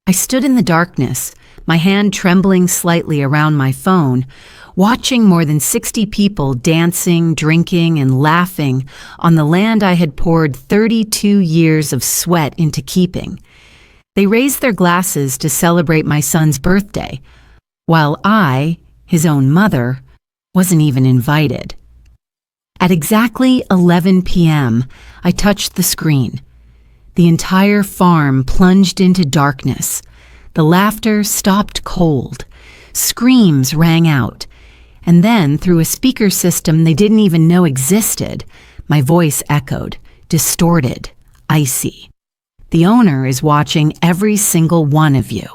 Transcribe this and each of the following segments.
I stood in the darkness, my hand trembling slightly around my phone, watching more than 60 people dancing, drinking, and laughing on the land I had poured 32 years of sweat into keeping. They raised their glasses to celebrate my son's birthday, while I, his own mother, wasn't even invited. At exactly 11 p.m., I touched the screen. The entire farm plunged into darkness. The laughter stopped cold. Screams rang out. And then, through a speaker system they didn't even know existed, my voice echoed, distorted, icy. The owner is watching every single one of you.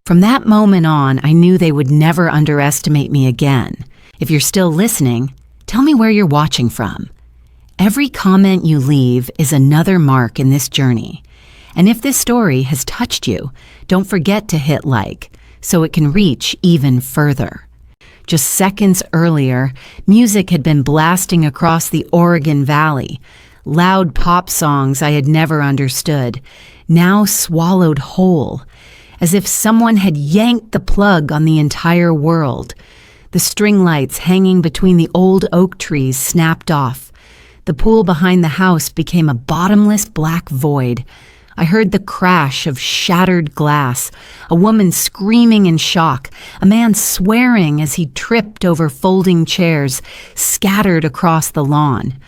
From that moment on, I knew they would never underestimate me again. If you're still listening, tell me where you're watching from. Every comment you leave is another mark in this journey. And if this story has touched you, don't forget to hit like, so it can reach even further. Just seconds earlier, music had been blasting across the Oregon Valley. Loud pop songs I had never understood, now swallowed whole, as if someone had yanked the plug on the entire world. The string lights hanging between the old oak trees snapped off. The pool behind the house became a bottomless black void. I heard the crash of shattered glass, a woman screaming in shock, a man swearing as he tripped over folding chairs scattered across the lawn.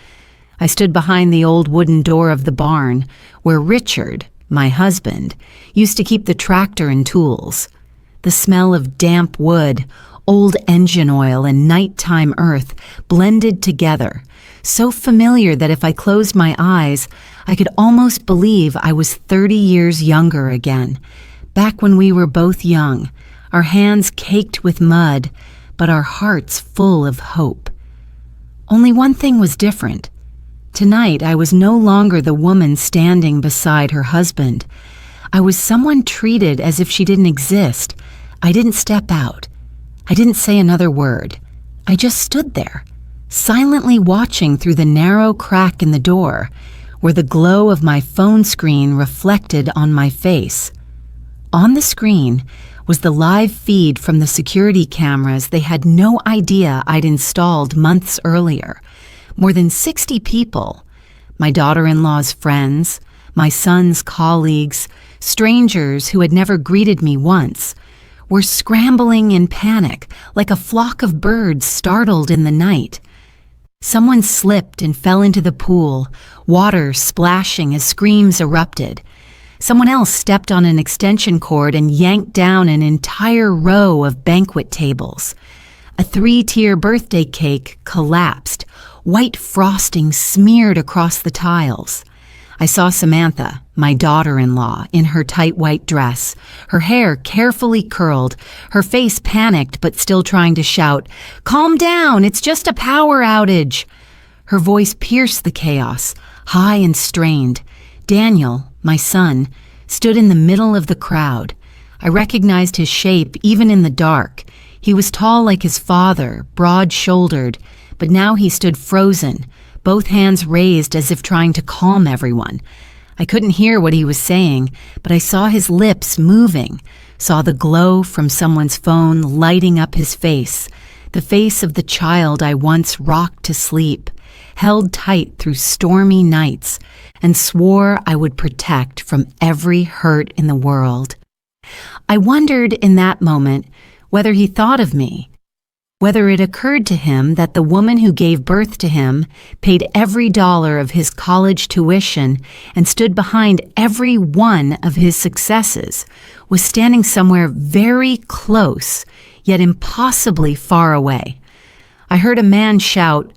I stood behind the old wooden door of the barn, where Richard, my husband, used to keep the tractor and tools. The smell of damp wood, old engine oil, and nighttime earth blended together, so familiar that if I closed my eyes, I could almost believe I was 30 years younger again, back when we were both young, our hands caked with mud, but our hearts full of hope. Only one thing was different. Tonight, I was no longer the woman standing beside her husband. I was someone treated as if she didn't exist. I didn't step out. I didn't say another word. I just stood there, silently watching through the narrow crack in the door, where the glow of my phone screen reflected on my face. On the screen was the live feed from the security cameras they had no idea I'd installed months earlier. More than 60 people, my daughter-in-law's friends, my son's colleagues, strangers who had never greeted me once, were scrambling in panic like a flock of birds startled in the night. Someone slipped and fell into the pool, water splashing as screams erupted. Someone else stepped on an extension cord and yanked down an entire row of banquet tables. A 3-tier birthday cake collapsed, white frosting smeared across the tiles. I saw Samantha, my daughter-in-law, in her tight white dress, her hair carefully curled, her face panicked but still trying to shout, "Calm down, it's just a power outage." Her voice pierced the chaos, high and strained. Daniel, my son, stood in the middle of the crowd. I recognized his shape even in the dark. He was tall like his father, broad-shouldered, but now he stood frozen, both hands raised as if trying to calm everyone. I couldn't hear what he was saying, but I saw his lips moving, saw the glow from someone's phone lighting up his face, the face of the child I once rocked to sleep, held tight through stormy nights, and swore I would protect from every hurt in the world. I wondered in that moment whether he thought of me, whether it occurred to him that the woman who gave birth to him, paid every dollar of his college tuition, and stood behind every one of his successes, was standing somewhere very close, yet impossibly far away. I heard a man shout,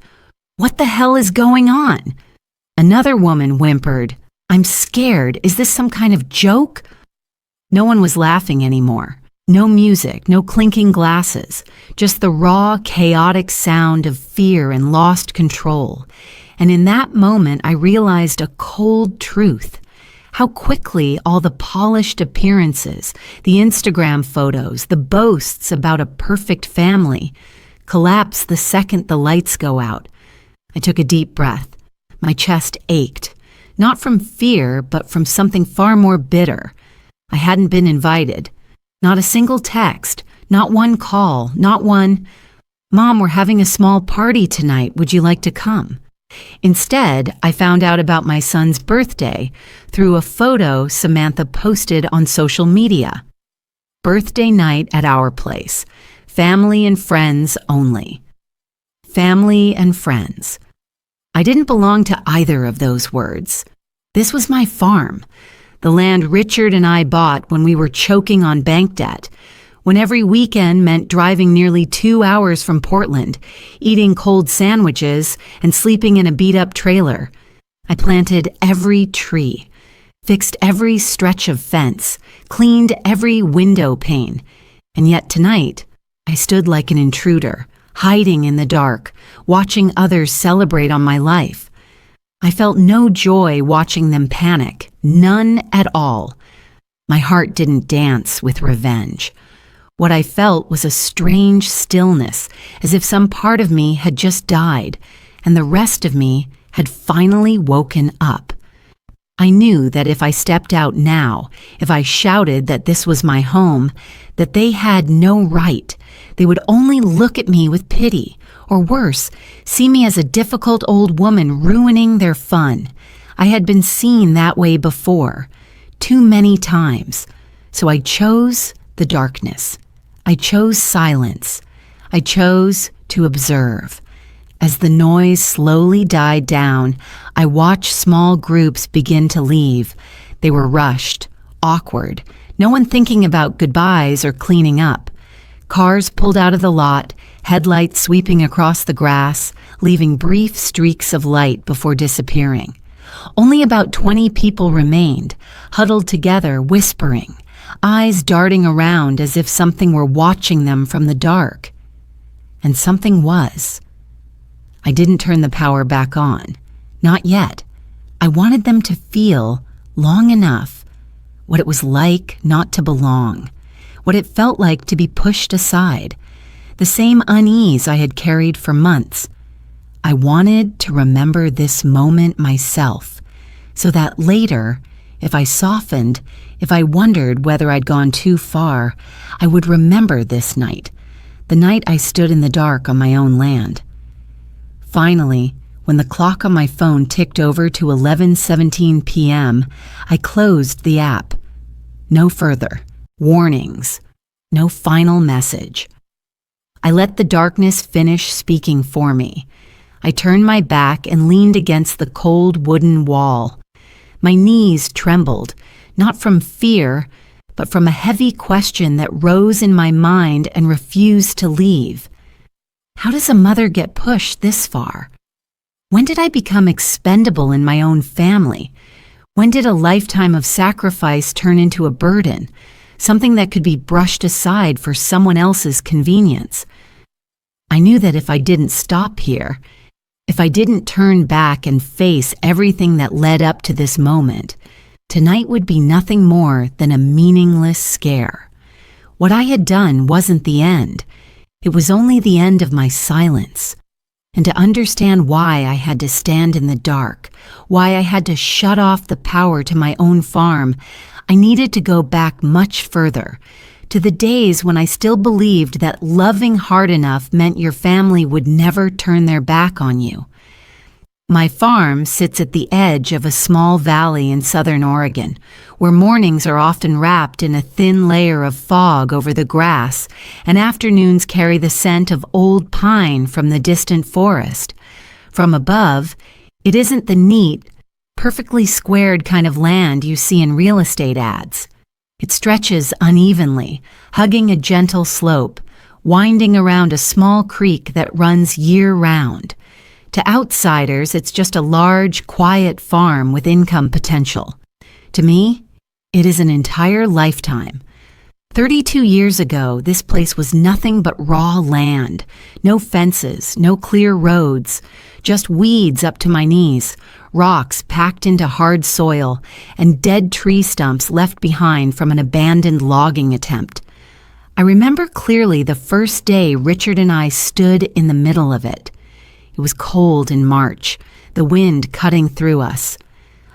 "What the hell is going on?" Another woman whimpered, "I'm scared. Is this some kind of joke?" No one was laughing anymore. No music, no clinking glasses, just the raw, chaotic sound of fear and lost control. And in that moment, I realized a cold truth. How quickly all the polished appearances, the Instagram photos, the boasts about a perfect family, collapse the second the lights go out. I took a deep breath. My chest ached, not from fear, but from something far more bitter. I hadn't been invited. Not a single text, not one call, not one, "Mom, we're having a small party tonight. Would you like to come?" Instead, I found out about my son's birthday through a photo Samantha posted on social media. Birthday night at our place. Family and friends only. Family and friends. I didn't belong to either of those words. This was my farm, the land Richard and I bought when we were choking on bank debt, when every weekend meant driving nearly 2 hours from Portland, eating cold sandwiches, and sleeping in a beat-up trailer. I planted every tree, fixed every stretch of fence, cleaned every window pane, and yet tonight I stood like an intruder, hiding in the dark, watching others celebrate on my life. I felt no joy watching them panic, none at all. My heart didn't dance with revenge. What I felt was a strange stillness, as if some part of me had just died, and the rest of me had finally woken up. I knew that if I stepped out now, if I shouted that this was my home, that they had no right. They would only look at me with pity, or worse, see me as a difficult old woman ruining their fun. I had been seen that way before, too many times. So I chose the darkness. I chose silence. I chose to observe. As the noise slowly died down, I watched small groups begin to leave. They were rushed, awkward, no one thinking about goodbyes or cleaning up. Cars pulled out of the lot, headlights sweeping across the grass, leaving brief streaks of light before disappearing. Only about 20 people remained, huddled together, whispering, eyes darting around as if something were watching them from the dark. And something was. I didn't turn the power back on. Not yet. I wanted them to feel, long enough, what it was like not to belong, what it felt like to be pushed aside, the same unease I had carried for months. I wanted to remember this moment myself, so that later, if I softened, if I wondered whether I'd gone too far, I would remember this night, the night I stood in the dark on my own land. Finally, when the clock on my phone ticked over to 11:17 p.m., I closed the app. No further warnings, no final message. I let the darkness finish speaking for me. I turned my back and leaned against the cold wooden wall. My knees trembled, not from fear, but from a heavy question that rose in my mind and refused to leave. How does a mother get pushed this far? When did I become expendable in my own family? When did a lifetime of sacrifice turn into a burden, something that could be brushed aside for someone else's convenience? I knew that if I didn't stop here, if I didn't turn back and face everything that led up to this moment, tonight would be nothing more than a meaningless scare. What I had done wasn't the end. It was only the end of my silence. And to understand why I had to stand in the dark, why I had to shut off the power to my own farm, I needed to go back much further, to the days when I still believed that loving hard enough meant your family would never turn their back on you. My farm sits at the edge of a small valley in southern Oregon, where mornings are often wrapped in a thin layer of fog over the grass, and afternoons carry the scent of old pine from the distant forest. From above, it isn't the neat, perfectly squared kind of land you see in real estate ads. It stretches unevenly, hugging a gentle slope, winding around a small creek that runs year-round. To outsiders, it's just a large, quiet farm with income potential. To me, it is an entire lifetime. 32 years ago, this place was nothing but raw land. No fences, no clear roads, just weeds up to my knees, rocks packed into hard soil, and dead tree stumps left behind from an abandoned logging attempt. I remember clearly the first day Richard and I stood in the middle of it. It was cold in March, the wind cutting through us.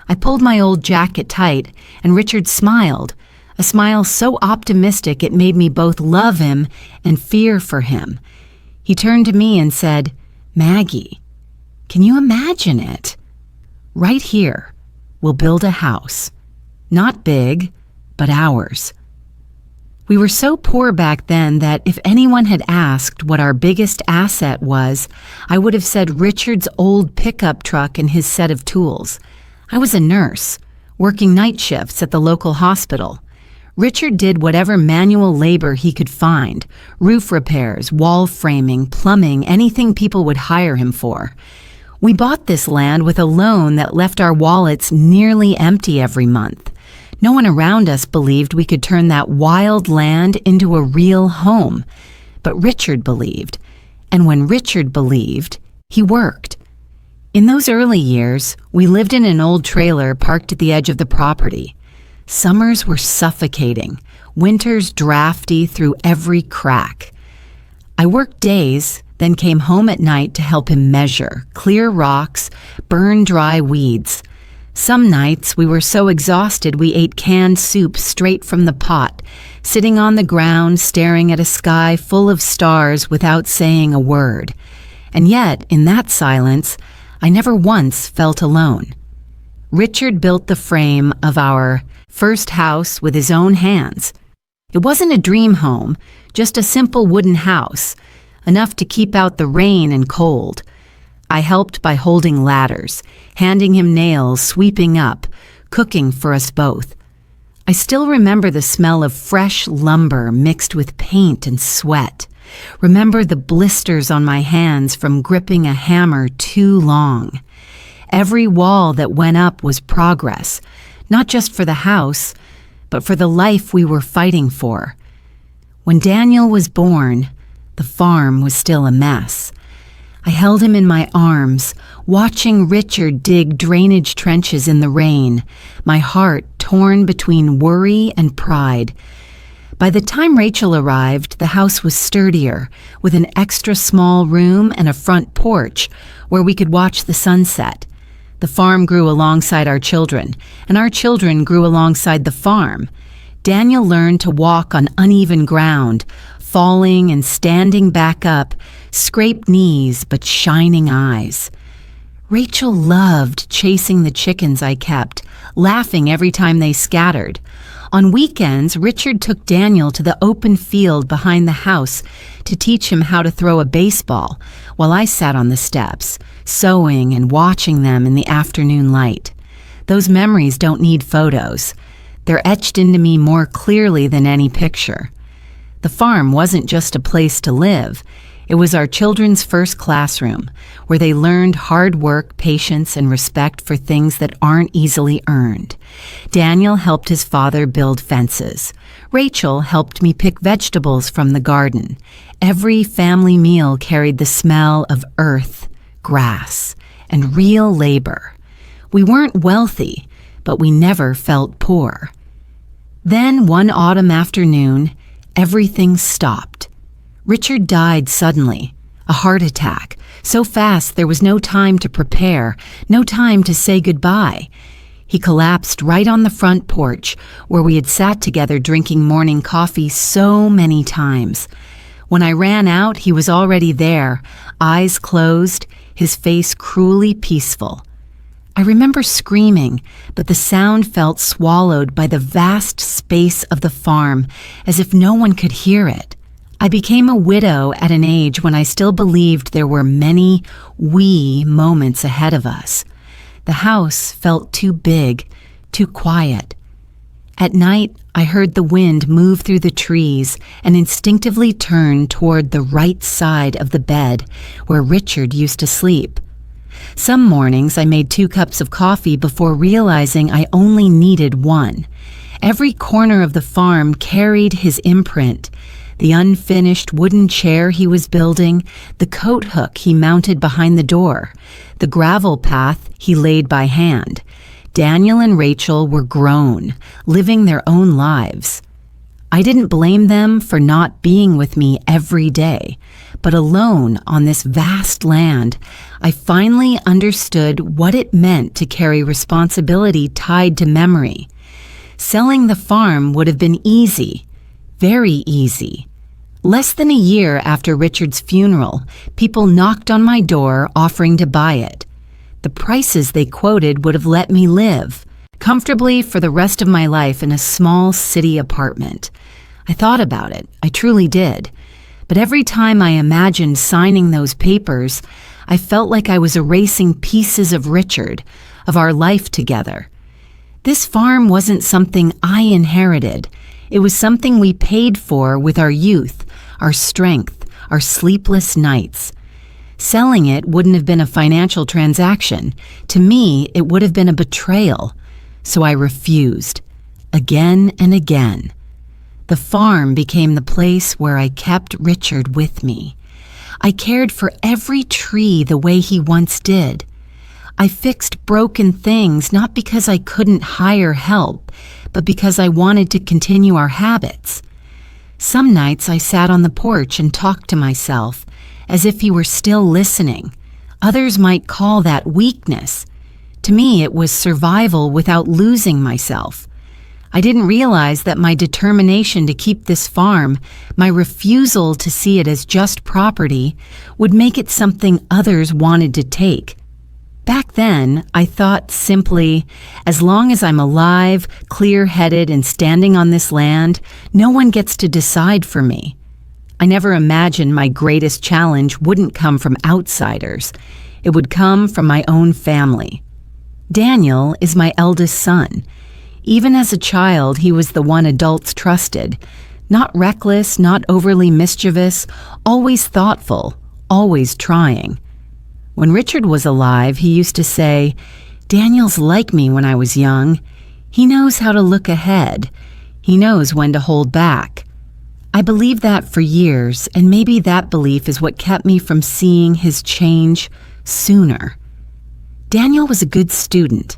I pulled my old jacket tight, and Richard smiled, a smile so optimistic it made me both love him and fear for him. He turned to me and said, "Maggie, can you imagine it? Right here, we'll build a house. Not big, but ours." We were so poor back then that if anyone had asked what our biggest asset was, I would have said Richard's old pickup truck and his set of tools. I was a nurse, working night shifts at the local hospital. Richard did whatever manual labor he could find: roof repairs, wall framing, plumbing, anything people would hire him for. We bought this land with a loan that left our wallets nearly empty every month. No one around us believed we could turn that wild land into a real home. But Richard believed. And when Richard believed, he worked. In those early years, we lived in an old trailer parked at the edge of the property. Summers were suffocating, winters drafty through every crack. I worked days, then came home at night to help him measure, clear rocks, burn dry weeds. Some nights we were so exhausted we ate canned soup straight from the pot, sitting on the ground staring at a sky full of stars without saying a word. And yet, in that silence, I never once felt alone. Richard built the frame of our first house with his own hands. It wasn't a dream home, just a simple wooden house, enough to keep out the rain and cold. I helped by holding ladders, handing him nails, sweeping up, cooking for us both. I still remember the smell of fresh lumber mixed with paint and sweat. Remember the blisters on my hands from gripping a hammer too long. Every wall that went up was progress, not just for the house, but for the life we were fighting for. When Daniel was born, the farm was still a mess. I held him in my arms, watching Richard dig drainage trenches in the rain, my heart torn between worry and pride. By the time Rachel arrived, the house was sturdier, with an extra small room and a front porch where we could watch the sunset. The farm grew alongside our children, and our children grew alongside the farm. Daniel learned to walk on uneven ground, falling and standing back up, scraped knees but shining eyes. Rachel loved chasing the chickens I kept, laughing every time they scattered. On weekends, Richard took Daniel to the open field behind the house to teach him how to throw a baseball, while I sat on the steps, sewing and watching them in the afternoon light. Those memories don't need photos. They're etched into me more clearly than any picture. The farm wasn't just a place to live. It was our children's first classroom, where they learned hard work, patience, and respect for things that aren't easily earned. Daniel helped his father build fences. Rachel helped me pick vegetables from the garden. Every family meal carried the smell of earth, grass, and real labor. We weren't wealthy, but we never felt poor. Then one autumn afternoon, everything stopped. Richard died suddenly, a heart attack, so fast there was no time to prepare, no time to say goodbye. He collapsed right on the front porch, where we had sat together drinking morning coffee so many times. When I ran out, he was already there, eyes closed, his face cruelly peaceful. I remember screaming, but the sound felt swallowed by the vast space of the farm, as if no one could hear it. I became a widow at an age when I still believed there were many we moments ahead of us. The house felt too big, too quiet. At night, I heard the wind move through the trees and instinctively turned toward the right side of the bed where Richard used to sleep. Some mornings I made 2 cups of coffee before realizing I only needed 1. Every corner of the farm carried his imprint: the unfinished wooden chair he was building, the coat hook he mounted behind the door, the gravel path he laid by hand. Daniel and Rachel were grown, living their own lives. I didn't blame them for not being with me every day, but alone on this vast land, I finally understood what it meant to carry responsibility tied to memory. Selling the farm would have been easy, very easy. Less than a year after Richard's funeral, people knocked on my door offering to buy it. The prices they quoted would have let me live comfortably for the rest of my life in a small city apartment. I thought about it, I truly did. But every time I imagined signing those papers, I felt like I was erasing pieces of Richard, of our life together. This farm wasn't something I inherited. It was something we paid for with our youth, our strength, our sleepless nights. Selling it wouldn't have been a financial transaction. To me, it would have been a betrayal. So I refused, again and again. The farm became the place where I kept Richard with me. I cared for every tree the way he once did. I fixed broken things not because I couldn't hire help, but because I wanted to continue our habits. Some nights I sat on the porch and talked to myself, as if he were still listening. Others might call that weakness. To me, it was survival without losing myself. I didn't realize that my determination to keep this farm, my refusal to see it as just property, would make it something others wanted to take. Back then, I thought simply, as long as I'm alive, clear-headed, and standing on this land, no one gets to decide for me. I never imagined my greatest challenge wouldn't come from outsiders. It would come from my own family. Daniel is my eldest son. Even as a child, he was the one adults trusted. Not reckless, not overly mischievous, always thoughtful, always trying. When Richard was alive, he used to say, "Daniel's like me when I was young. He knows how to look ahead. He knows when to hold back." I believed that for years, and maybe that belief is what kept me from seeing his change sooner. Daniel was a good student.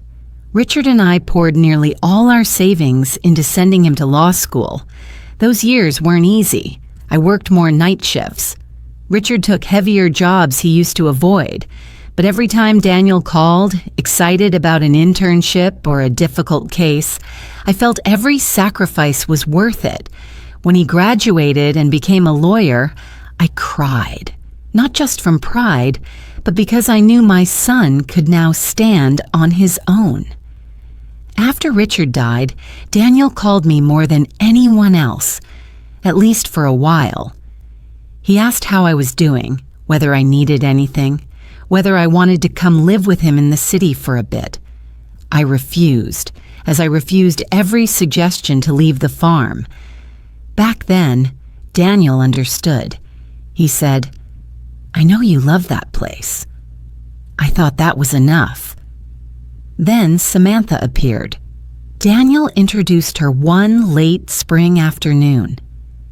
Richard and I poured nearly all our savings into sending him to law school. Those years weren't easy. I worked more night shifts. Richard took heavier jobs he used to avoid. But every time Daniel called, excited about an internship or a difficult case, I felt every sacrifice was worth it. When he graduated and became a lawyer, I cried. Not just from pride, but because I knew my son could now stand on his own. After Richard died, Daniel called me more than anyone else, at least for a while. He asked how I was doing, whether I needed anything, whether I wanted to come live with him in the city for a bit. I refused, as I refused every suggestion to leave the farm. Back then, Daniel understood. He said, "I know you love that place." I thought that was enough. Then Samantha appeared. Daniel introduced her one late spring afternoon.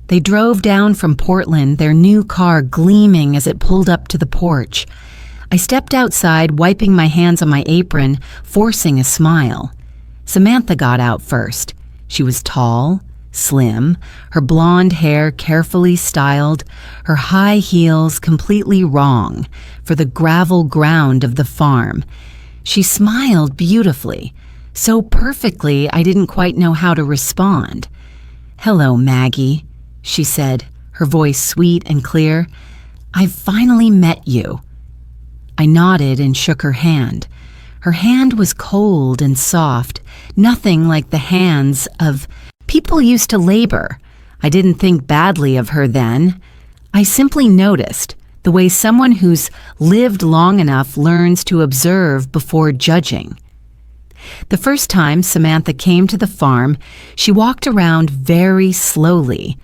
They drove down from Portland, their new car gleaming as it pulled up to the porch. I stepped outside, wiping my hands on my apron, forcing a smile. Samantha got out first. She was tall, slim, her blonde hair carefully styled, her high heels completely wrong for the gravel ground of the farm. She smiled beautifully, so perfectly I didn't quite know how to respond. "Hello, Maggie," she said, her voice sweet and clear. "I've finally met you." I nodded and shook her hand. Her hand was cold and soft, nothing like the hands of people used to labor. I didn't think badly of her then. I simply noticed the way someone who's lived long enough learns to observe before judging. The first time Samantha came to the farm, she walked around very slowly.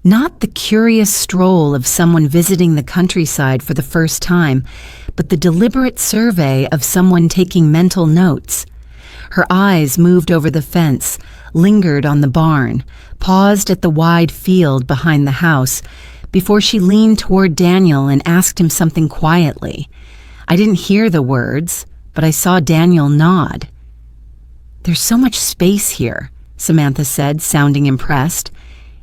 Not the curious stroll of someone visiting the countryside for the first time, but the deliberate survey of someone taking mental notes. Her eyes moved over the fence, lingered on the barn, paused at the wide field behind the house, before she leaned toward Daniel and asked him something quietly. I didn't hear the words, but I saw Daniel nod. "There's so much space here," Samantha said, sounding impressed.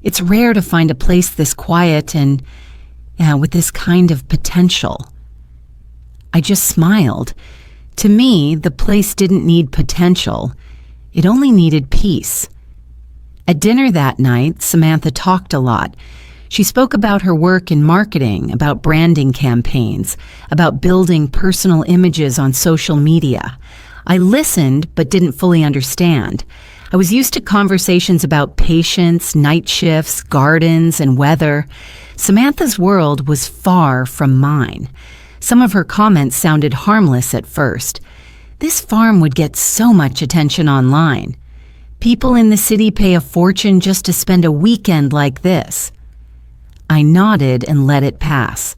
"It's rare to find a place this quiet and with this kind of potential." I just smiled. To me, the place didn't need potential. It only needed peace. At dinner that night, Samantha talked a lot. She spoke about her work in marketing, about branding campaigns, about building personal images on social media. I listened but didn't fully understand. I was used to conversations about patients, night shifts, gardens, and weather. Samantha's world was far from mine. Some of her comments sounded harmless at first. This farm would get so much attention online. People in the city pay a fortune just to spend a weekend like this. I nodded and let it pass.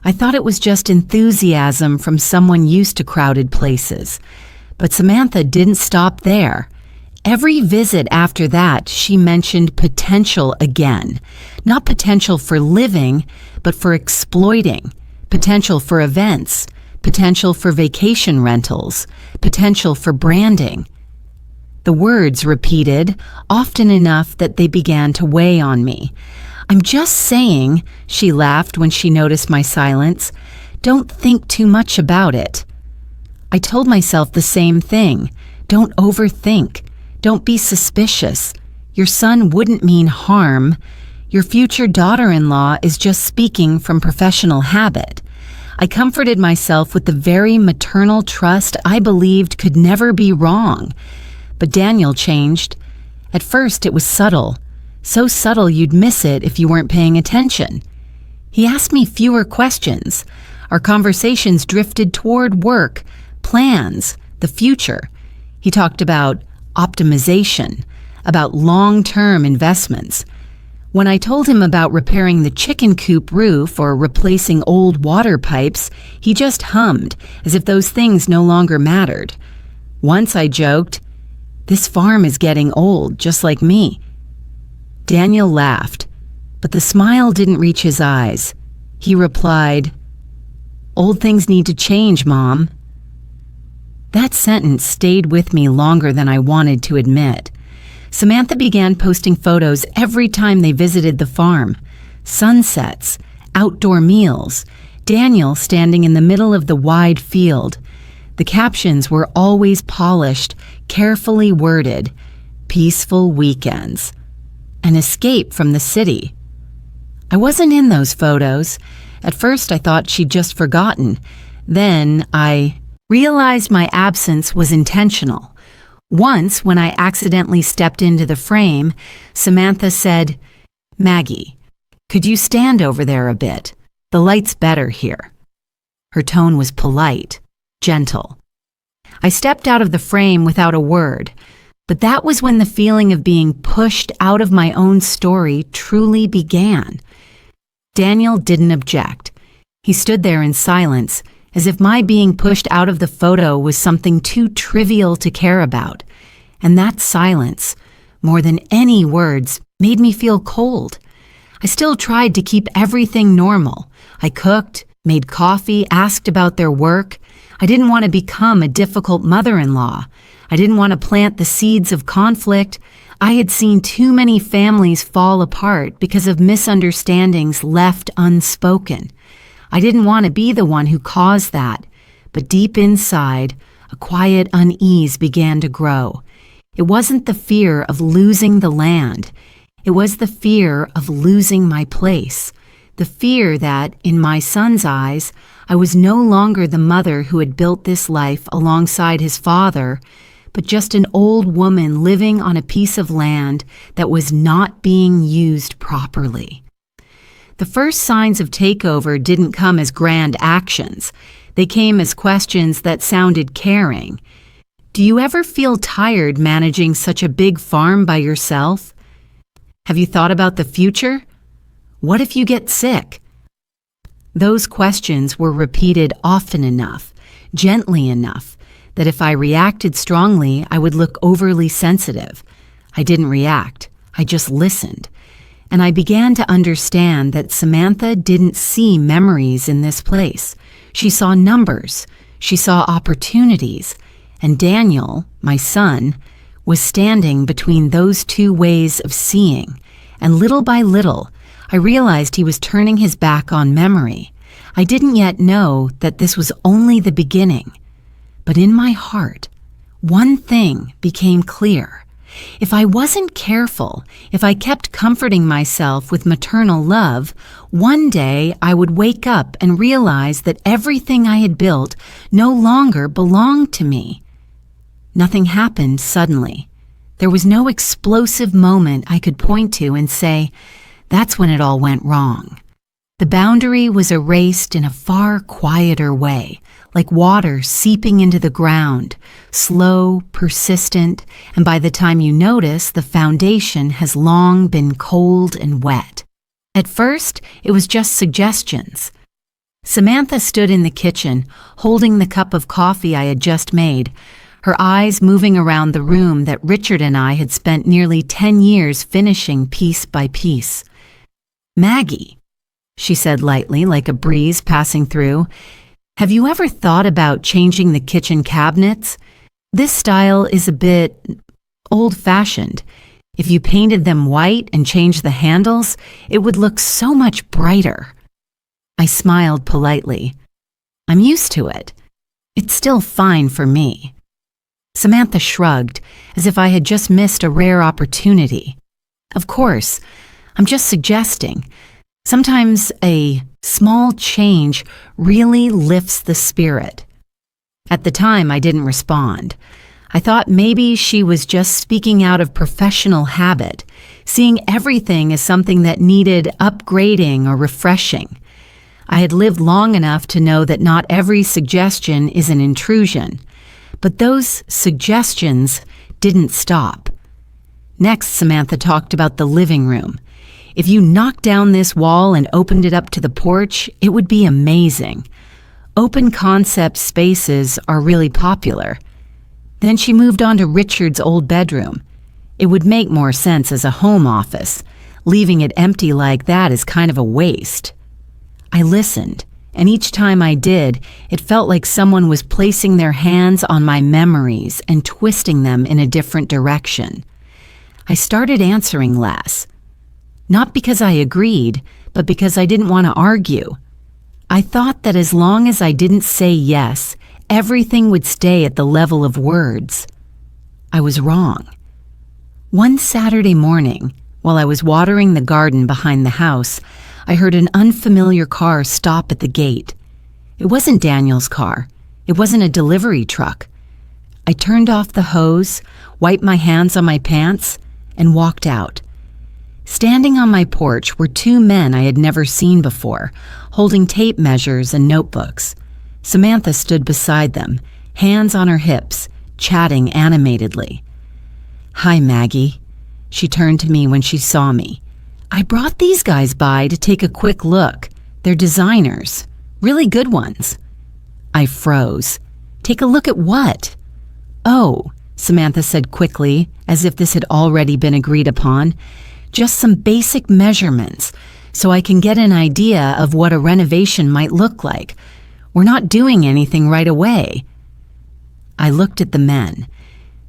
I thought it was just enthusiasm from someone used to crowded places. But Samantha didn't stop there. Every visit after that, she mentioned potential again. Not potential for living, but for exploiting. Potential for events. Potential for vacation rentals. Potential for branding. The words repeated, often enough that they began to weigh on me. "I'm just saying," she laughed when she noticed my silence, "don't think too much about it." I told myself the same thing. Don't overthink. Don't be suspicious. Your son wouldn't mean harm. Your future daughter-in-law is just speaking from professional habit. I comforted myself with the very maternal trust I believed could never be wrong. But Daniel changed. At first, it was subtle. So subtle you'd miss it if you weren't paying attention. He asked me fewer questions. Our conversations drifted toward work, plans, the future. He talked about optimization, about long-term investments. When I told him about repairing the chicken coop roof or replacing old water pipes, he just hummed, as if those things no longer mattered. Once I joked, "This farm is getting old, just like me." Daniel laughed, but the smile didn't reach his eyes. He replied, "Old things need to change, Mom." That sentence stayed with me longer than I wanted to admit. Samantha began posting photos every time they visited the farm. Sunsets, outdoor meals, Daniel standing in the middle of the wide field. The captions were always polished, carefully worded. Peaceful weekends. An escape from the city. I wasn't in those photos. At first I thought she'd just forgotten. Then I realized my absence was intentional. Once, when I accidentally stepped into the frame, Samantha said, "Maggie, could you stand over there a bit? The light's better here." Her tone was polite, gentle. I stepped out of the frame without a word. But that was when the feeling of being pushed out of my own story truly began. Daniel didn't object. He stood there in silence, as if my being pushed out of the photo was something too trivial to care about. And that silence, more than any words, made me feel cold. I still tried to keep everything normal. I cooked, made coffee, asked about their work. I didn't want to become a difficult mother-in-law. I didn't want to plant the seeds of conflict. I had seen too many families fall apart because of misunderstandings left unspoken. I didn't want to be the one who caused that, but deep inside, a quiet unease began to grow. It wasn't the fear of losing the land. It was the fear of losing my place. The fear that, in my son's eyes, I was no longer the mother who had built this life alongside his father, but just an old woman living on a piece of land that was not being used properly. The first signs of takeover didn't come as grand actions. They came as questions that sounded caring. Do you ever feel tired managing such a big farm by yourself? Have you thought about the future? What if you get sick? Those questions were repeated often enough, gently enough, that if I reacted strongly, I would look overly sensitive. I didn't react. I just listened. And I began to understand that Samantha didn't see memories in this place. She saw numbers. She saw opportunities. And Daniel, my son, was standing between those two ways of seeing. And little by little, I realized he was turning his back on memory. I didn't yet know that this was only the beginning. But in my heart, one thing became clear. If I wasn't careful, if I kept comforting myself with maternal love, one day I would wake up and realize that everything I had built no longer belonged to me. Nothing happened suddenly. There was no explosive moment I could point to and say, that's when it all went wrong. The boundary was erased in a far quieter way, like water seeping into the ground, slow, persistent, and by the time you notice, the foundation has long been cold and wet. At first, it was just suggestions. Samantha stood in the kitchen, holding the cup of coffee I had just made, her eyes moving around the room that Richard and I had spent nearly 10 years finishing piece by piece. "Maggie," she said lightly, like a breeze passing through, "have you ever thought about changing the kitchen cabinets? This style is a bit old-fashioned. If you painted them white and changed the handles, it would look so much brighter." I smiled politely. "I'm used to it. It's still fine for me." Samantha shrugged, as if I had just missed a rare opportunity. "Of course, I'm just suggesting. Sometimes a small change really lifts the spirit." At the time, I didn't respond. I thought maybe she was just speaking out of professional habit, seeing everything as something that needed upgrading or refreshing. I had lived long enough to know that not every suggestion is an intrusion, but those suggestions didn't stop. Next, Samantha talked about the living room. "If you knocked down this wall and opened it up to the porch, it would be amazing. Open concept spaces are really popular." Then she moved on to Richard's old bedroom. "It would make more sense as a home office. Leaving it empty like that is kind of a waste." I listened, and each time I did, it felt like someone was placing their hands on my memories and twisting them in a different direction. I started answering less. Not because I agreed, but because I didn't want to argue. I thought that as long as I didn't say yes, everything would stay at the level of words. I was wrong. One Saturday morning, while I was watering the garden behind the house, I heard an unfamiliar car stop at the gate. It wasn't Daniel's car. It wasn't a delivery truck. I turned off the hose, wiped my hands on my pants, and walked out. Standing on my porch were two men I had never seen before, holding tape measures and notebooks. Samantha stood beside them, hands on her hips, chatting animatedly. "Hi, Maggie." She turned to me when she saw me. "I brought these guys by to take a quick look. They're designers, really good ones." I froze. "Take a look at what?" "Oh," Samantha said quickly, as if this had already been agreed upon, "just some basic measurements, so I can get an idea of what a renovation might look like. We're not doing anything right away." I looked at the men.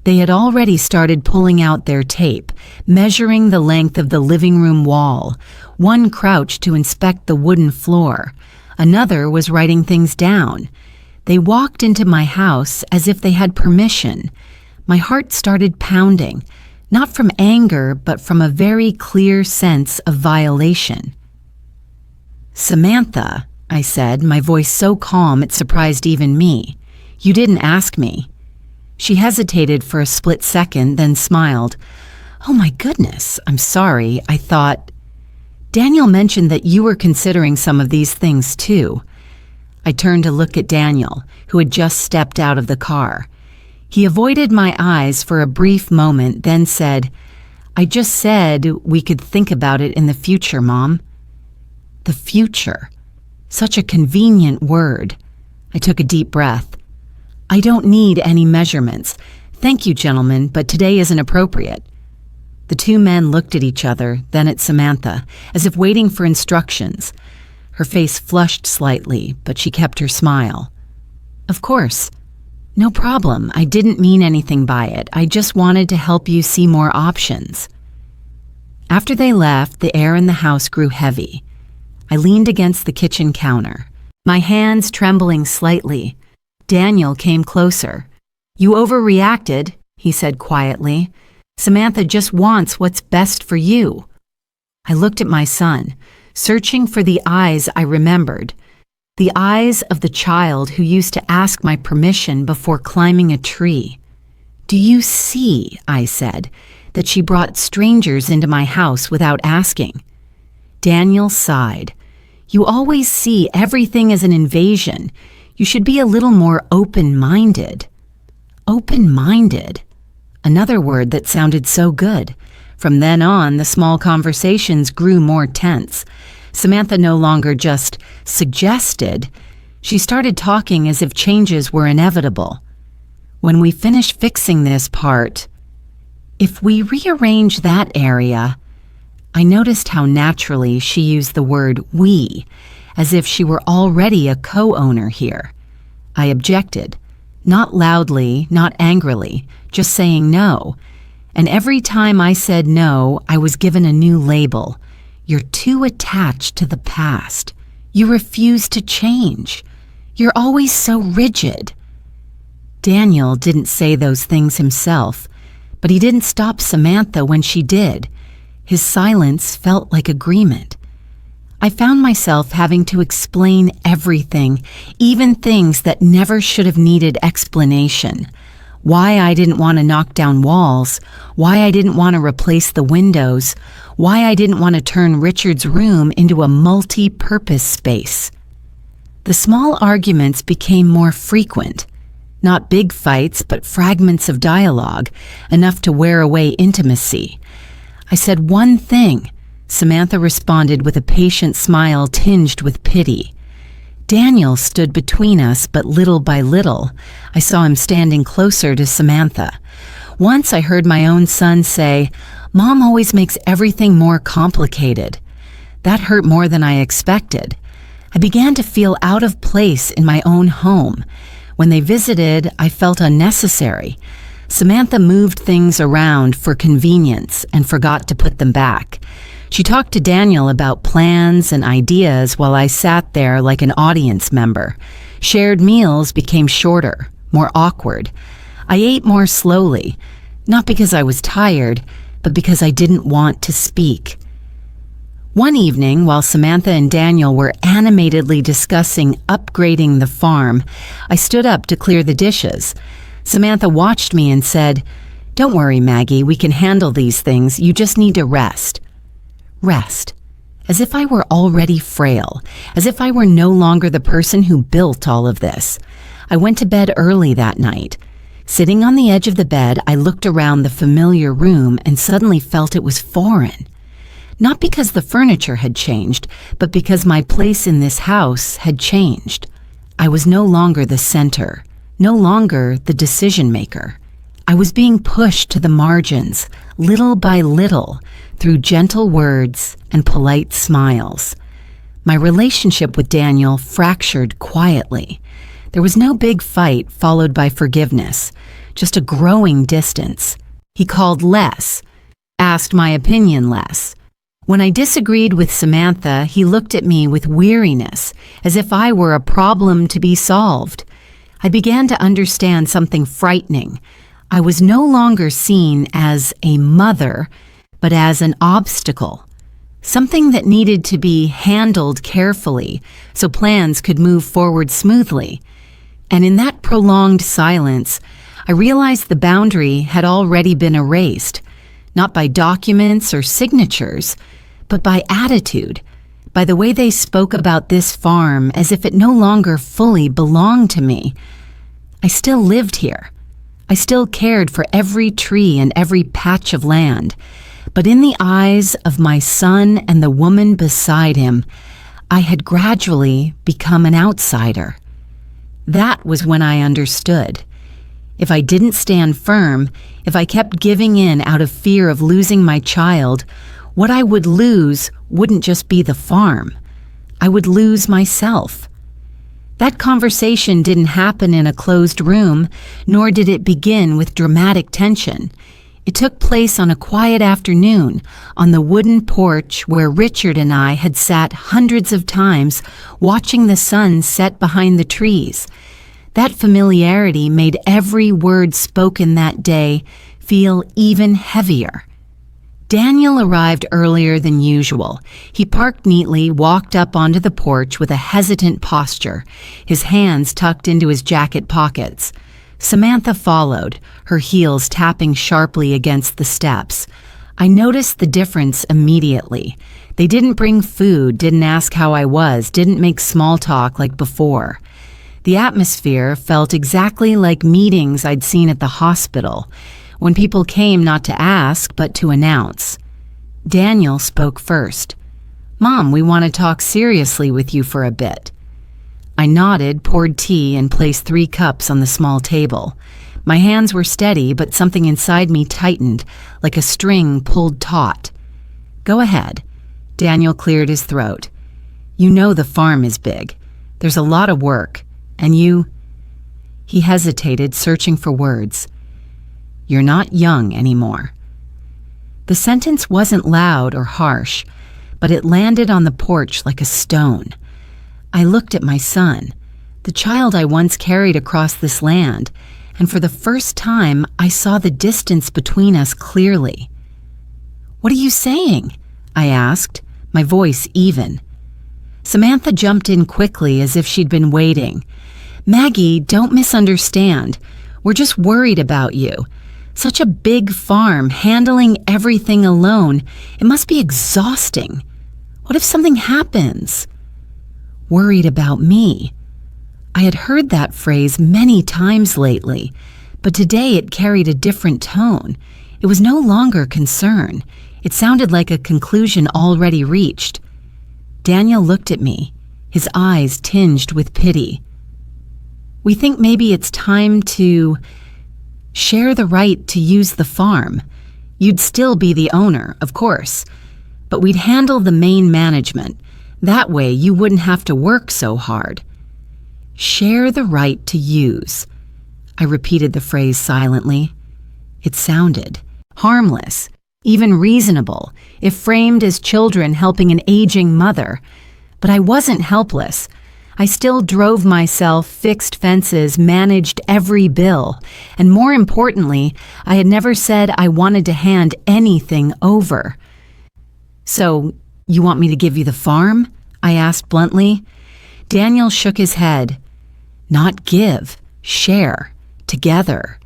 They had already started pulling out their tape, measuring the length of the living room wall. One crouched to inspect the wooden floor. Another was writing things down. They walked into my house as if they had permission. My heart started pounding, not from anger, but from a very clear sense of violation. "Samantha," I said, my voice so calm it surprised even me, "you didn't ask me." She hesitated for a split second, then smiled. "Oh my goodness, I'm sorry. I thought... Daniel mentioned that you were considering some of these things too." I turned to look at Daniel, who had just stepped out of the car. He avoided my eyes for a brief moment, then said, "I just said we could think about it in the future, Mom." The future. Such a convenient word. I took a deep breath. "I don't need any measurements. Thank you, gentlemen, but today isn't appropriate." The two men looked at each other, then at Samantha, as if waiting for instructions. Her face flushed slightly, but she kept her smile. "Of course. No problem. I didn't mean anything by it. I just wanted to help you see more options." After they left, the air in the house grew heavy. I leaned against the kitchen counter, my hands trembling slightly. Daniel came closer. "You overreacted," he said quietly. Samantha just wants what's best for you." I looked at my son, searching for the eyes I remembered, the eyes of the child who used to ask my permission before climbing a tree. "Do you see," I said, "that she brought strangers into my house without asking?" Daniel sighed. "You always see everything as an invasion. You should be a little more open-minded." Open-minded. Another word that sounded so good. From then on, the small conversations grew more tense. Samantha no longer just suggested. She started talking as if changes were inevitable. When we finished fixing this part, "If we rearrange that area," I noticed how naturally she used the word "we," as if she were already a co-owner here. I objected, not loudly, not angrily, just saying no. And every time I said no, I was given a new label. "You're too attached to the past. You refuse to change. You're always so rigid." Daniel didn't say those things himself, but he didn't stop Samantha when she did. His silence felt like agreement. I found myself having to explain everything, even things that never should have needed explanation. Why I didn't want to knock down walls, why I didn't want to replace the windows, why I didn't want to turn Richard's room into a multi-purpose space. The small arguments became more frequent. Not big fights, but fragments of dialogue, enough to wear away intimacy. I said one thing. Samantha responded with a patient smile tinged with pity. Daniel stood between us, but little by little, I saw him standing closer to Samantha. Once I heard my own son say, "Mom always makes everything more complicated." That hurt more than I expected. I began to feel out of place in my own home. When they visited, I felt unnecessary. Samantha moved things around for convenience and forgot to put them back. She talked to Daniel about plans and ideas while I sat there like an audience member. Shared meals became shorter, more awkward. I ate more slowly, not because I was tired, but because I didn't want to speak. One evening, while Samantha and Daniel were animatedly discussing upgrading the farm, I stood up to clear the dishes. Samantha watched me and said, "Don't worry, Maggie, we can handle these things. You just need to rest." Rest. As if I were already frail, as if I were no longer the person who built all of this. I went to bed early that night. Sitting on the edge of the bed, I looked around the familiar room and suddenly felt it was foreign. Not because the furniture had changed, but because my place in this house had changed. I was no longer the center, no longer the decision maker. I was being pushed to the margins, little by little, through gentle words and polite smiles. My relationship with Daniel fractured quietly. There was no big fight followed by forgiveness, just a growing distance. He called less, asked my opinion less. When I disagreed with Samantha, he looked at me with weariness, as if I were a problem to be solved. I began to understand something frightening. I was no longer seen as a mother, but as an obstacle, something that needed to be handled carefully so plans could move forward smoothly. And in that prolonged silence, I realized the boundary had already been erased, not by documents or signatures, but by attitude, by the way they spoke about this farm as if it no longer fully belonged to me. I still lived here. I still cared for every tree and every patch of land. But in the eyes of my son and the woman beside him, I had gradually become an outsider. That was when I understood. If I didn't stand firm, if I kept giving in out of fear of losing my child, what I would lose wouldn't just be the farm. I would lose myself. That conversation didn't happen in a closed room, nor did it begin with dramatic tension. It took place on a quiet afternoon on the wooden porch where Richard and I had sat hundreds of times watching the sun set behind the trees. That familiarity made every word spoken that day feel even heavier. Daniel arrived earlier than usual. He parked neatly, walked up onto the porch with a hesitant posture, his hands tucked into his jacket pockets. Samantha followed, her heels tapping sharply against the steps. I noticed the difference immediately. They didn't bring food, didn't ask how I was, didn't make small talk like before. The atmosphere felt exactly like meetings I'd seen at the hospital, when people came not to ask, but to announce. Daniel spoke first. "Mom, we want to talk seriously with you for a bit." I nodded, poured tea, and placed 3 cups on the small table. My hands were steady, but something inside me tightened, like a string pulled taut. "Go ahead." Daniel cleared his throat. "You know the farm is big. There's a lot of work, and you—" He hesitated, searching for words. "You're not young anymore." The sentence wasn't loud or harsh, but it landed on the porch like a stone. I looked at my son, the child I once carried across this land, and for the first time I saw the distance between us clearly. "What are you saying?" I asked, my voice even. Samantha jumped in quickly as if she'd been waiting. "Maggie, don't misunderstand. We're just worried about you. Such a big farm, handling everything alone. It must be exhausting. What if something happens?" Worried about me. I had heard that phrase many times lately, but today it carried a different tone. It was no longer concern. It sounded like a conclusion already reached. Daniel looked at me, his eyes tinged with pity. "We think maybe it's time to share the right to use the farm. You'd still be the owner, of course, but we'd handle the main management. That way you wouldn't have to work so hard." Share the right to use. I repeated the phrase silently. It sounded harmless, even reasonable, if framed as children helping an aging mother. But I wasn't helpless. I still drove myself, fixed fences, managed every bill, and more importantly, I had never said I wanted to hand anything over. "So, you want me to give you the farm?" I asked bluntly. Daniel shook his head. "Not give, share, together.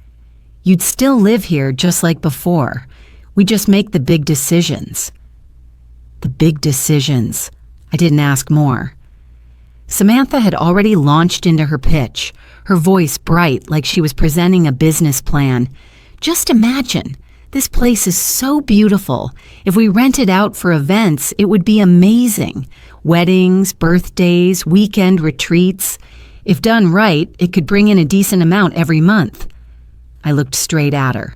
You'd still live here just like before. We just make the big decisions." The big decisions. I didn't ask more. Samantha had already launched into her pitch, her voice bright like she was presenting a business plan. "Just imagine, this place is so beautiful. If we rent it out for events, it would be amazing. Weddings, birthdays, weekend retreats. If done right, it could bring in a decent amount every month." I looked straight at her.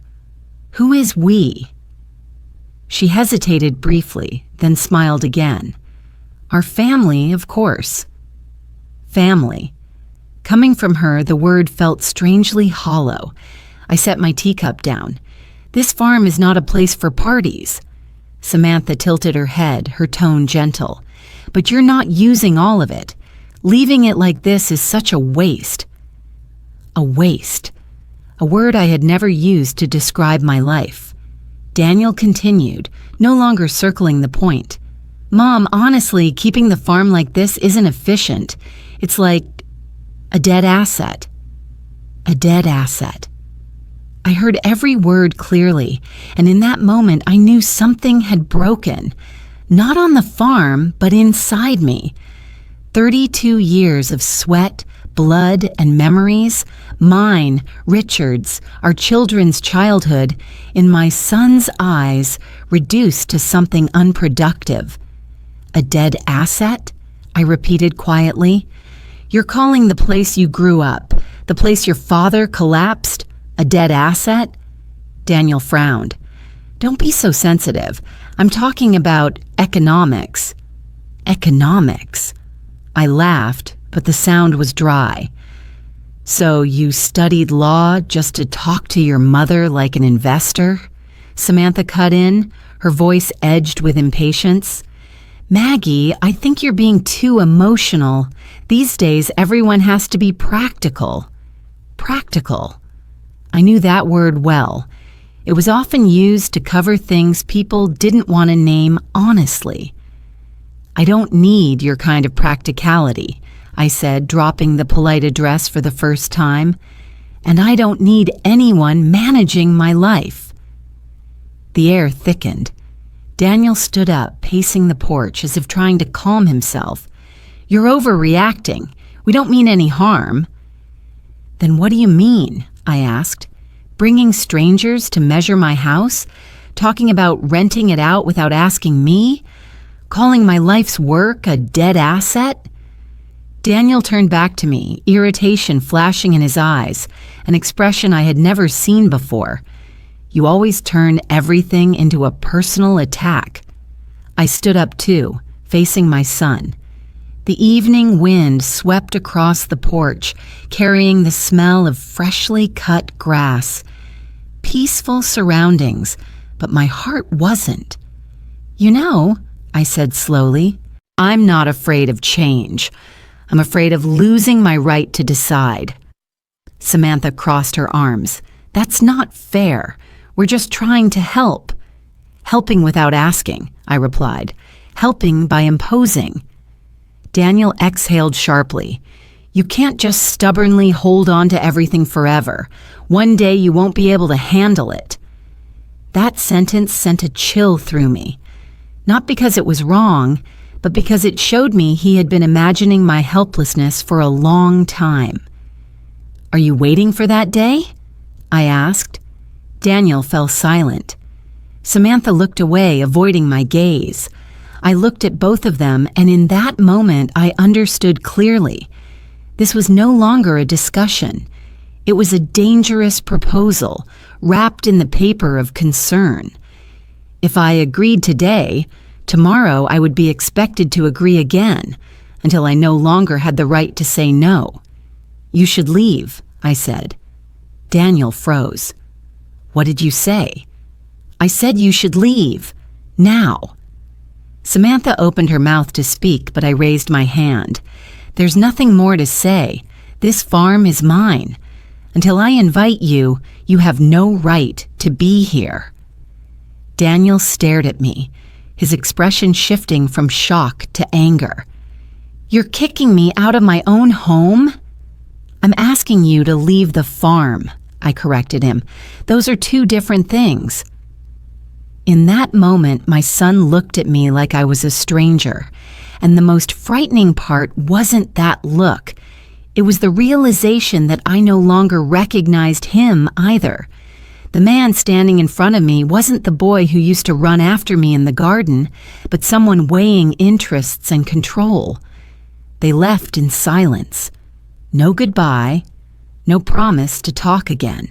"Who is we?" She hesitated briefly, then smiled again. "Our family, of course." Family. Coming from her, the word felt strangely hollow. I set my teacup down. "This farm is not a place for parties." Samantha tilted her head, her tone gentle. "But you're not using all of it. Leaving it like this is such a waste." A waste. A word I had never used to describe my life. Daniel continued, no longer circling the point. "Mom, honestly, keeping the farm like this isn't efficient. It's like a dead asset." A dead asset. I heard every word clearly, and in that moment I knew something had broken. Not on the farm, but inside me. 32 years of sweat, blood, and memories, mine, Richard's, our children's childhood, in my son's eyes, reduced to something unproductive. "A dead asset?" I repeated quietly. "You're calling the place you grew up, the place your father collapsed, a dead asset?" Daniel frowned. "Don't be so sensitive. I'm talking about economics." "Economics?" I laughed, but the sound was dry. "So you studied law just to talk to your mother like an investor?" Samantha cut in, her voice edged with impatience. "Maggie, I think you're being too emotional. These days, everyone has to be practical." Practical. I knew that word well. It was often used to cover things people didn't want to name honestly. "I don't need your kind of practicality," I said, dropping the polite address for the first time. "And I don't need anyone managing my life." The air thickened. Daniel stood up, pacing the porch as if trying to calm himself. "You're overreacting. We don't mean any harm." "Then what do you mean?" I asked. "Bringing strangers to measure my house? Talking about renting it out without asking me? Calling my life's work a dead asset?" Daniel turned back to me, irritation flashing in his eyes, an expression I had never seen before. "You always turn everything into a personal attack." I stood up too, facing my son. The evening wind swept across the porch, carrying the smell of freshly cut grass. Peaceful surroundings, but my heart wasn't. "You know," I said slowly, "I'm not afraid of change. I'm afraid of losing my right to decide." Samantha crossed her arms. "That's not fair. We're just trying to help." "Helping without asking," I replied. "Helping by imposing." Daniel exhaled sharply. "You can't just stubbornly hold on to everything forever. One day you won't be able to handle it." That sentence sent a chill through me. Not because it was wrong, but because it showed me he had been imagining my helplessness for a long time. "Are you waiting for that day?" I asked. Daniel fell silent. Samantha looked away, avoiding my gaze. I looked at both of them, and in that moment I understood clearly. This was no longer a discussion. It was a dangerous proposal, wrapped in the paper of concern. If I agreed today, tomorrow I would be expected to agree again, until I no longer had the right to say no. "You should leave," I said. Daniel froze. "What did you say?" "I said you should leave. Now." Samantha opened her mouth to speak, but I raised my hand. "There's nothing more to say. This farm is mine. Until I invite you, you have no right to be here." Daniel stared at me, his expression shifting from shock to anger. "You're kicking me out of my own home?" "I'm asking you to leave the farm," I corrected him. "Those are two different things." In that moment, my son looked at me like I was a stranger, and the most frightening part wasn't that look. It was the realization that I no longer recognized him either. The man standing in front of me wasn't the boy who used to run after me in the garden, but someone weighing interests and control. They left in silence. No goodbye, no promise to talk again.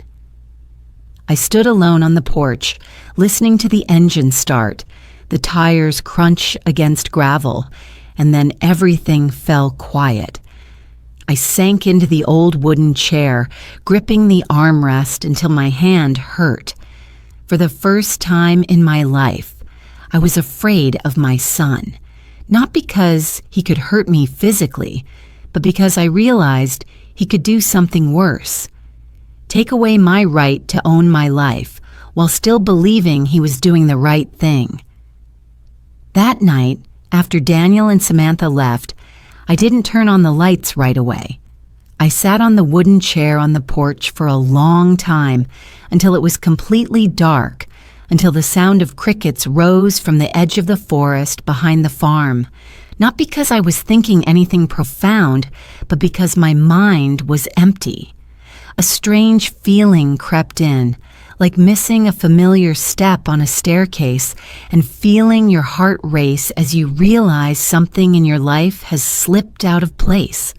I stood alone on the porch, listening to the engine start, the tires crunch against gravel, and then everything fell quiet. I sank into the old wooden chair, gripping the armrest until my hand hurt. For the first time in my life, I was afraid of my son, not because he could hurt me physically, but because I realized he could do something worse. Take away my right to own my life, while still believing he was doing the right thing. That night, after Daniel and Samantha left, I didn't turn on the lights right away. I sat on the wooden chair on the porch for a long time, until it was completely dark, until the sound of crickets rose from the edge of the forest behind the farm, not because I was thinking anything profound, but because my mind was empty. A strange feeling crept in, like missing a familiar step on a staircase and feeling your heart race as you realize something in your life has slipped out of place.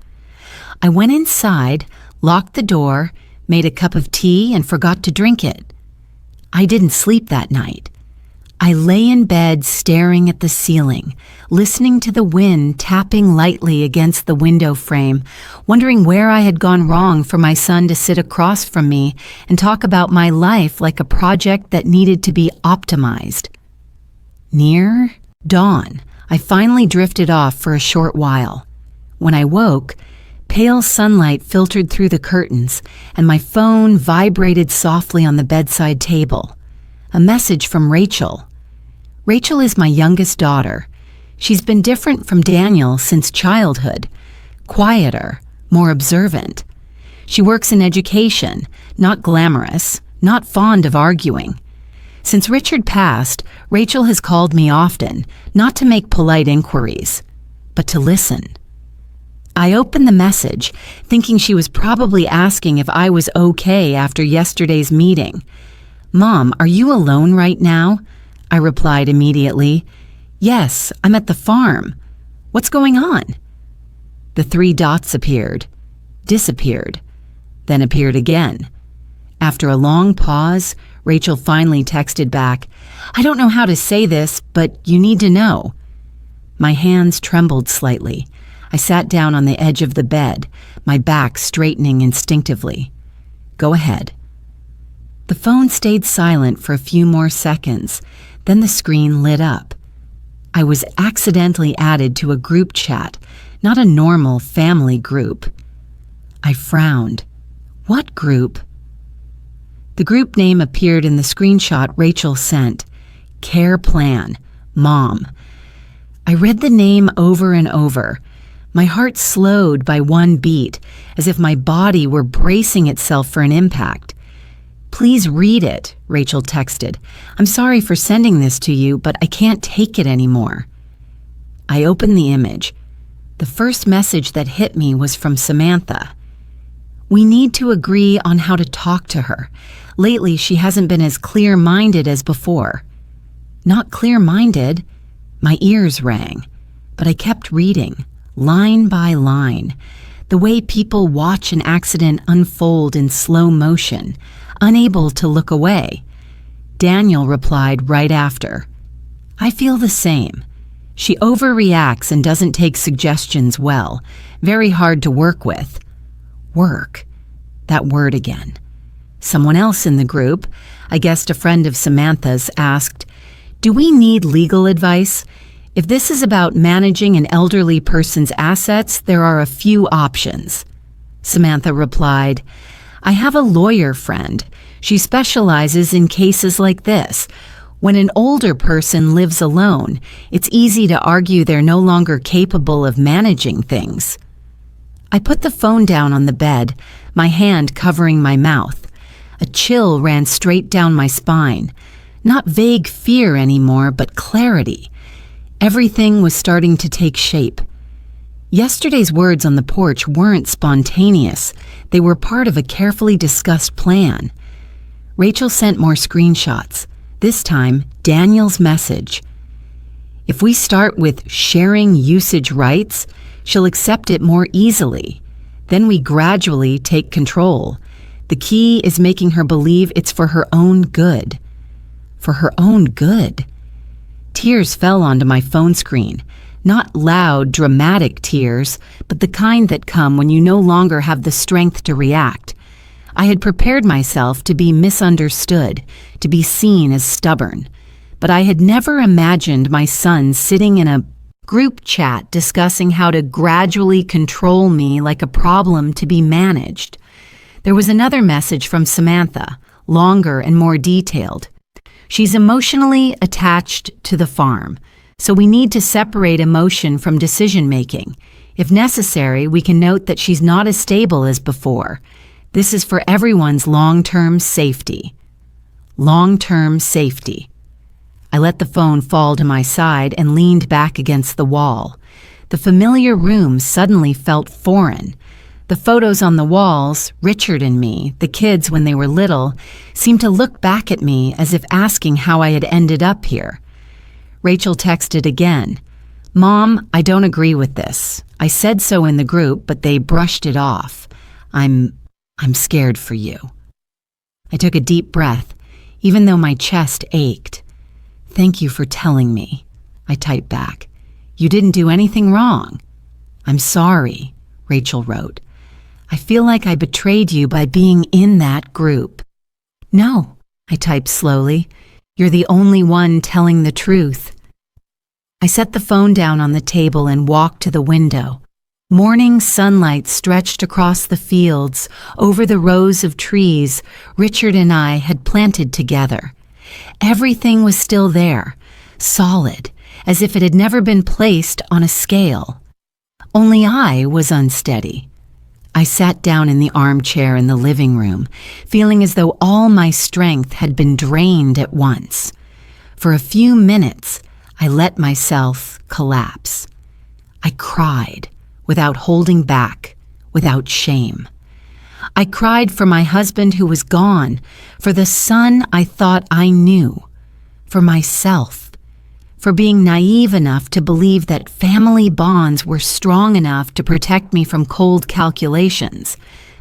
I went inside, locked the door, made a cup of tea, and forgot to drink it. I didn't sleep that night. I lay in bed staring at the ceiling, listening to the wind tapping lightly against the window frame, wondering where I had gone wrong for my son to sit across from me and talk about my life like a project that needed to be optimized. Near dawn, I finally drifted off for a short while. When I woke, pale sunlight filtered through the curtains, and my phone vibrated softly on the bedside table. A message from Rachel. Rachel is my youngest daughter. She's been different from Daniel since childhood. Quieter, more observant. She works in education, not glamorous, not fond of arguing. Since Richard passed, Rachel has called me often, not to make polite inquiries, but to listen. I opened the message, thinking she was probably asking if I was okay after yesterday's meeting. "Mom, are you alone right now?" I replied immediately. "Yes, I'm at the farm. What's going on?" The 3 dots appeared, disappeared, then appeared again. After a long pause, Rachel finally texted back, "I don't know how to say this, but you need to know." My hands trembled slightly. I sat down on the edge of the bed, my back straightening instinctively. "Go ahead." The phone stayed silent for a few more seconds, then the screen lit up. I was accidentally added to a group chat, not a normal family group. I frowned. What group? The group name appeared in the screenshot Rachel sent. Care Plan, Mom. I read the name over and over. My heart slowed by 1 beat, as if my body were bracing itself for an impact. "Please read it," Rachel texted. "I'm sorry for sending this to you, but I can't take it anymore." I opened the image. The first message that hit me was from Samantha. "We need to agree on how to talk to her. Lately, she hasn't been as clear-minded as before." Not clear-minded. My ears rang, but I kept reading, line by line, the way people watch an accident unfold in slow motion, unable to look away. Daniel replied right after, "I feel the same. She overreacts and doesn't take suggestions well, very hard to work with." Work. That word again. Someone else in the group, I guessed a friend of Samantha's, asked, "Do we need legal advice? If this is about managing an elderly person's assets, there are a few options." Samantha replied, "I have a lawyer friend. She specializes in cases like this. When an older person lives alone, it's easy to argue they're no longer capable of managing things." I put the phone down on the bed, my hand covering my mouth. A chill ran straight down my spine. Not vague fear anymore, but clarity. Everything was starting to take shape. Yesterday's words on the porch weren't spontaneous. They were part of a carefully discussed plan. Rachel sent more screenshots. This time, Daniel's message. "If we start with sharing usage rights, she'll accept it more easily. Then we gradually take control. The key is making her believe it's for her own good." For her own good. Tears fell onto my phone screen. Not loud, dramatic tears, but the kind that come when you no longer have the strength to react. I had prepared myself to be misunderstood, to be seen as stubborn. But I had never imagined my son sitting in a group chat discussing how to gradually control me like a problem to be managed. There was another message from Samantha, longer and more detailed. "She's emotionally attached to the farm, so we need to separate emotion from decision-making. If necessary, we can note that she's not as stable as before. This is for everyone's long-term safety." Long-term safety. I let the phone fall to my side and leaned back against the wall. The familiar room suddenly felt foreign. The photos on the walls, Richard and me, the kids when they were little, seemed to look back at me as if asking how I had ended up here. Rachel texted again. "Mom, I don't agree with this. I said so in the group, but they brushed it off. I'm scared for you." I took a deep breath, even though my chest ached. "Thank you for telling me," I typed back. "You didn't do anything wrong." "I'm sorry," Rachel wrote. "I feel like I betrayed you by being in that group." "No," I typed slowly. "You're the only one telling the truth." I set the phone down on the table and walked to the window. Morning sunlight stretched across the fields, over the rows of trees Richard and I had planted together. Everything was still there, solid, as if it had never been placed on a scale. Only I was unsteady. I sat down in the armchair in the living room, feeling as though all my strength had been drained at once. For a few minutes, I let myself collapse. I cried, without holding back, without shame. I cried for my husband who was gone, for the son I thought I knew, for myself, for being naive enough to believe that family bonds were strong enough to protect me from cold calculations.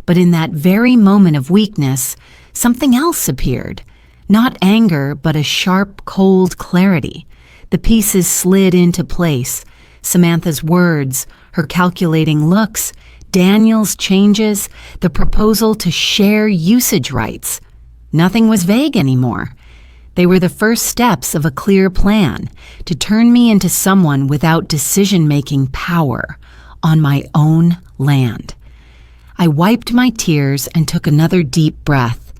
But in that very moment of weakness, something else appeared. Not anger, but a sharp, cold clarity. The pieces slid into place. Samantha's words, her calculating looks, Daniel's changes, the proposal to share usage rights. Nothing was vague anymore. They were the first steps of a clear plan to turn me into someone without decision-making power on my own land. I wiped my tears and took another deep breath.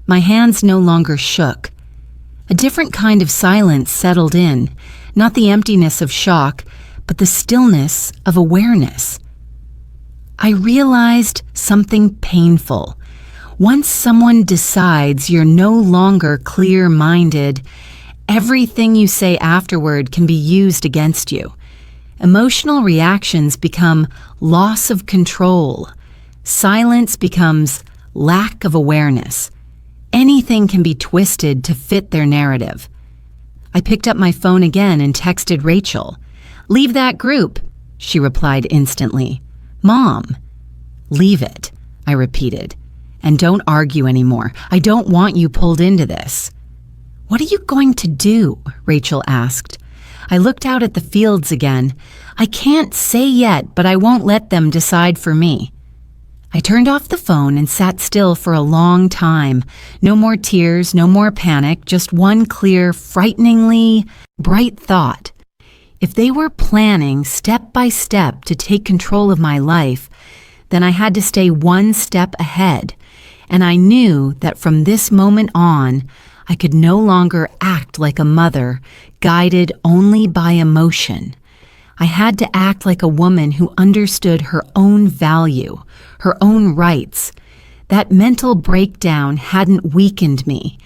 My hands no longer shook. A different kind of silence settled in, not the emptiness of shock, but the stillness of awareness. I realized something painful. Once someone decides you're no longer clear-minded, everything you say afterward can be used against you. Emotional reactions become loss of control. Silence becomes lack of awareness. Anything can be twisted to fit their narrative. I picked up my phone again and texted Rachel. "Leave that group," she replied instantly. "Mom." "Leave it," I repeated. "And don't argue anymore. I don't want you pulled into this." "What are you going to do?" Rachel asked. I looked out at the fields again. "I can't say yet, but I won't let them decide for me." I turned off the phone and sat still for a long time. No more tears, no more panic, just one clear, frighteningly bright thought. If they were planning step by step to take control of my life, then I had to stay one step ahead. And I knew that from this moment on, I could no longer act like a mother, guided only by emotion. I had to act like a woman who understood her own value, her own rights. That mental breakdown hadn't weakened me.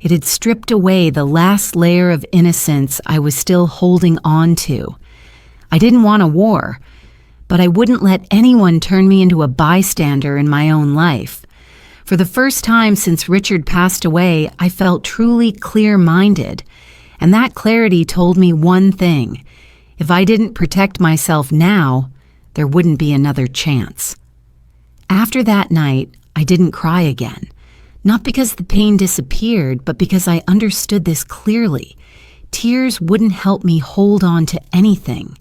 It had stripped away the last layer of innocence I was still holding on to. I didn't want a war, but I wouldn't let anyone turn me into a bystander in my own life. For the first time since Richard passed away, I felt truly clear-minded, and that clarity told me one thing. If I didn't protect myself now, there wouldn't be another chance. After that night, I didn't cry again. Not because the pain disappeared, but because I understood this clearly. Tears wouldn't help me hold on to anything.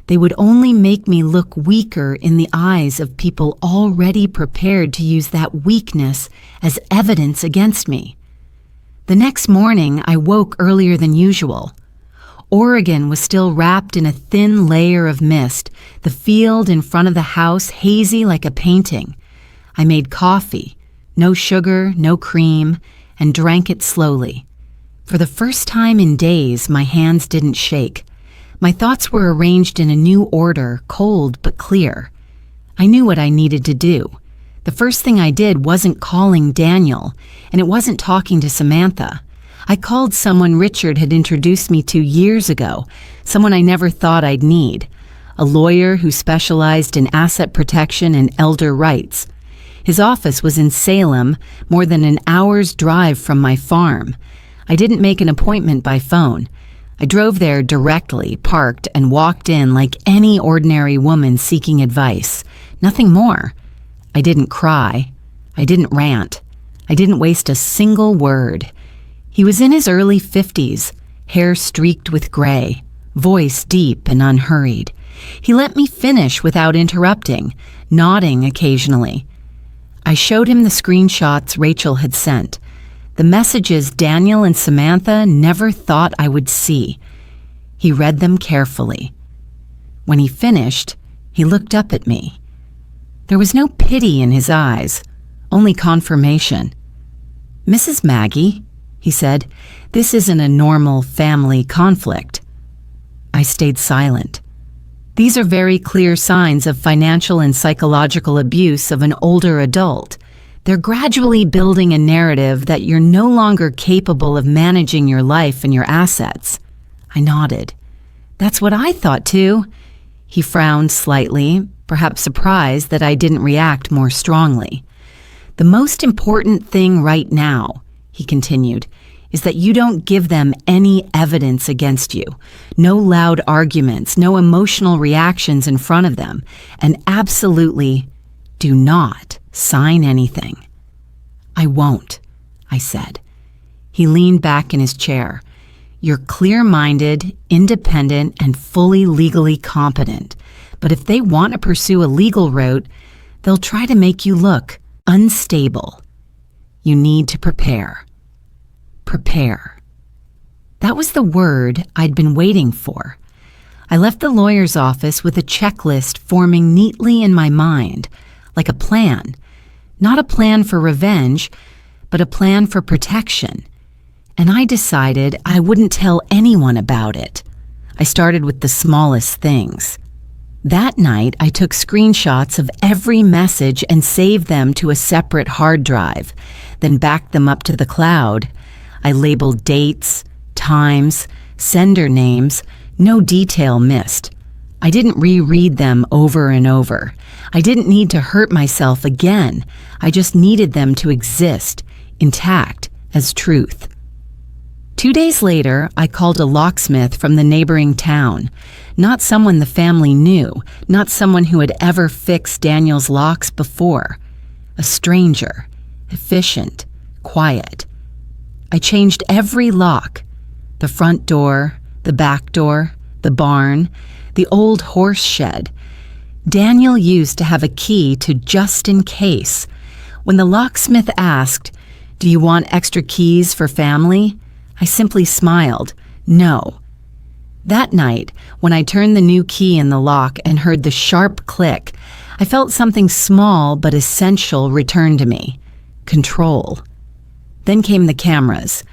They would only make me look weaker in the eyes of people already prepared to use that weakness as evidence against me. The next morning, I woke earlier than usual. Oregon was still wrapped in a thin layer of mist, the field in front of the house hazy like a painting. I made coffee, no sugar, no cream, and drank it slowly. For the first time in days, my hands didn't shake. My thoughts were arranged in a new order, cold but clear. I knew what I needed to do. The first thing I did wasn't calling Daniel, and it wasn't talking to Samantha. I called someone Richard had introduced me to years ago, someone I never thought I'd need, a lawyer who specialized in asset protection and elder rights. His office was in Salem, more than an hour's drive from my farm. I didn't make an appointment by phone. I drove there directly, parked, and walked in like any ordinary woman seeking advice. Nothing more. I didn't cry. I didn't rant. I didn't waste a single word. He was in his early 50s, hair streaked with gray, voice deep and unhurried. He let me finish without interrupting, nodding occasionally. I showed him the screenshots Rachel had sent, the messages Daniel and Samantha never thought I would see. He read them carefully. When he finished, he looked up at me. There was no pity in his eyes, only confirmation. "Mrs. Maggie," he said. "This isn't a normal family conflict." I stayed silent. These are very clear signs of financial and psychological abuse of an older adult. They're gradually building a narrative that you're no longer capable of managing your life and your assets. I nodded. "That's what I thought too." He frowned slightly, perhaps surprised that I didn't react more strongly. "The most important thing right now," he continued, "is that you don't give them any evidence against you. No loud arguments, no emotional reactions in front of them, and absolutely do not sign anything." "I won't," I said. He leaned back in his chair. "You're clear-minded, independent, and fully legally competent. But if they want to pursue a legal route, they'll try to make you look unstable. You need to prepare." Prepare. That was the word I'd been waiting for. I left the lawyer's office with a checklist forming neatly in my mind, like a plan. Not a plan for revenge, but a plan for protection. And I decided I wouldn't tell anyone about it. I started with the smallest things. That night, I took screenshots of every message and saved them to a separate hard drive, then backed them up to the cloud. I labeled dates, times, sender names, no detail missed. I didn't reread them over and over. I didn't need to hurt myself again. I just needed them to exist, intact as truth. 2 days later, I called a locksmith from the neighboring town. Not someone the family knew, not someone who had ever fixed Daniel's locks before. A stranger, efficient, quiet. I changed every lock. The front door, the back door, the barn, the old horse shed. Daniel used to have a key to just in case. When the locksmith asked, "Do you want extra keys for family?" I simply smiled, "No." That night, when I turned the new key in the lock and heard the sharp click, I felt something small but essential return to me: control. Then came the cameras.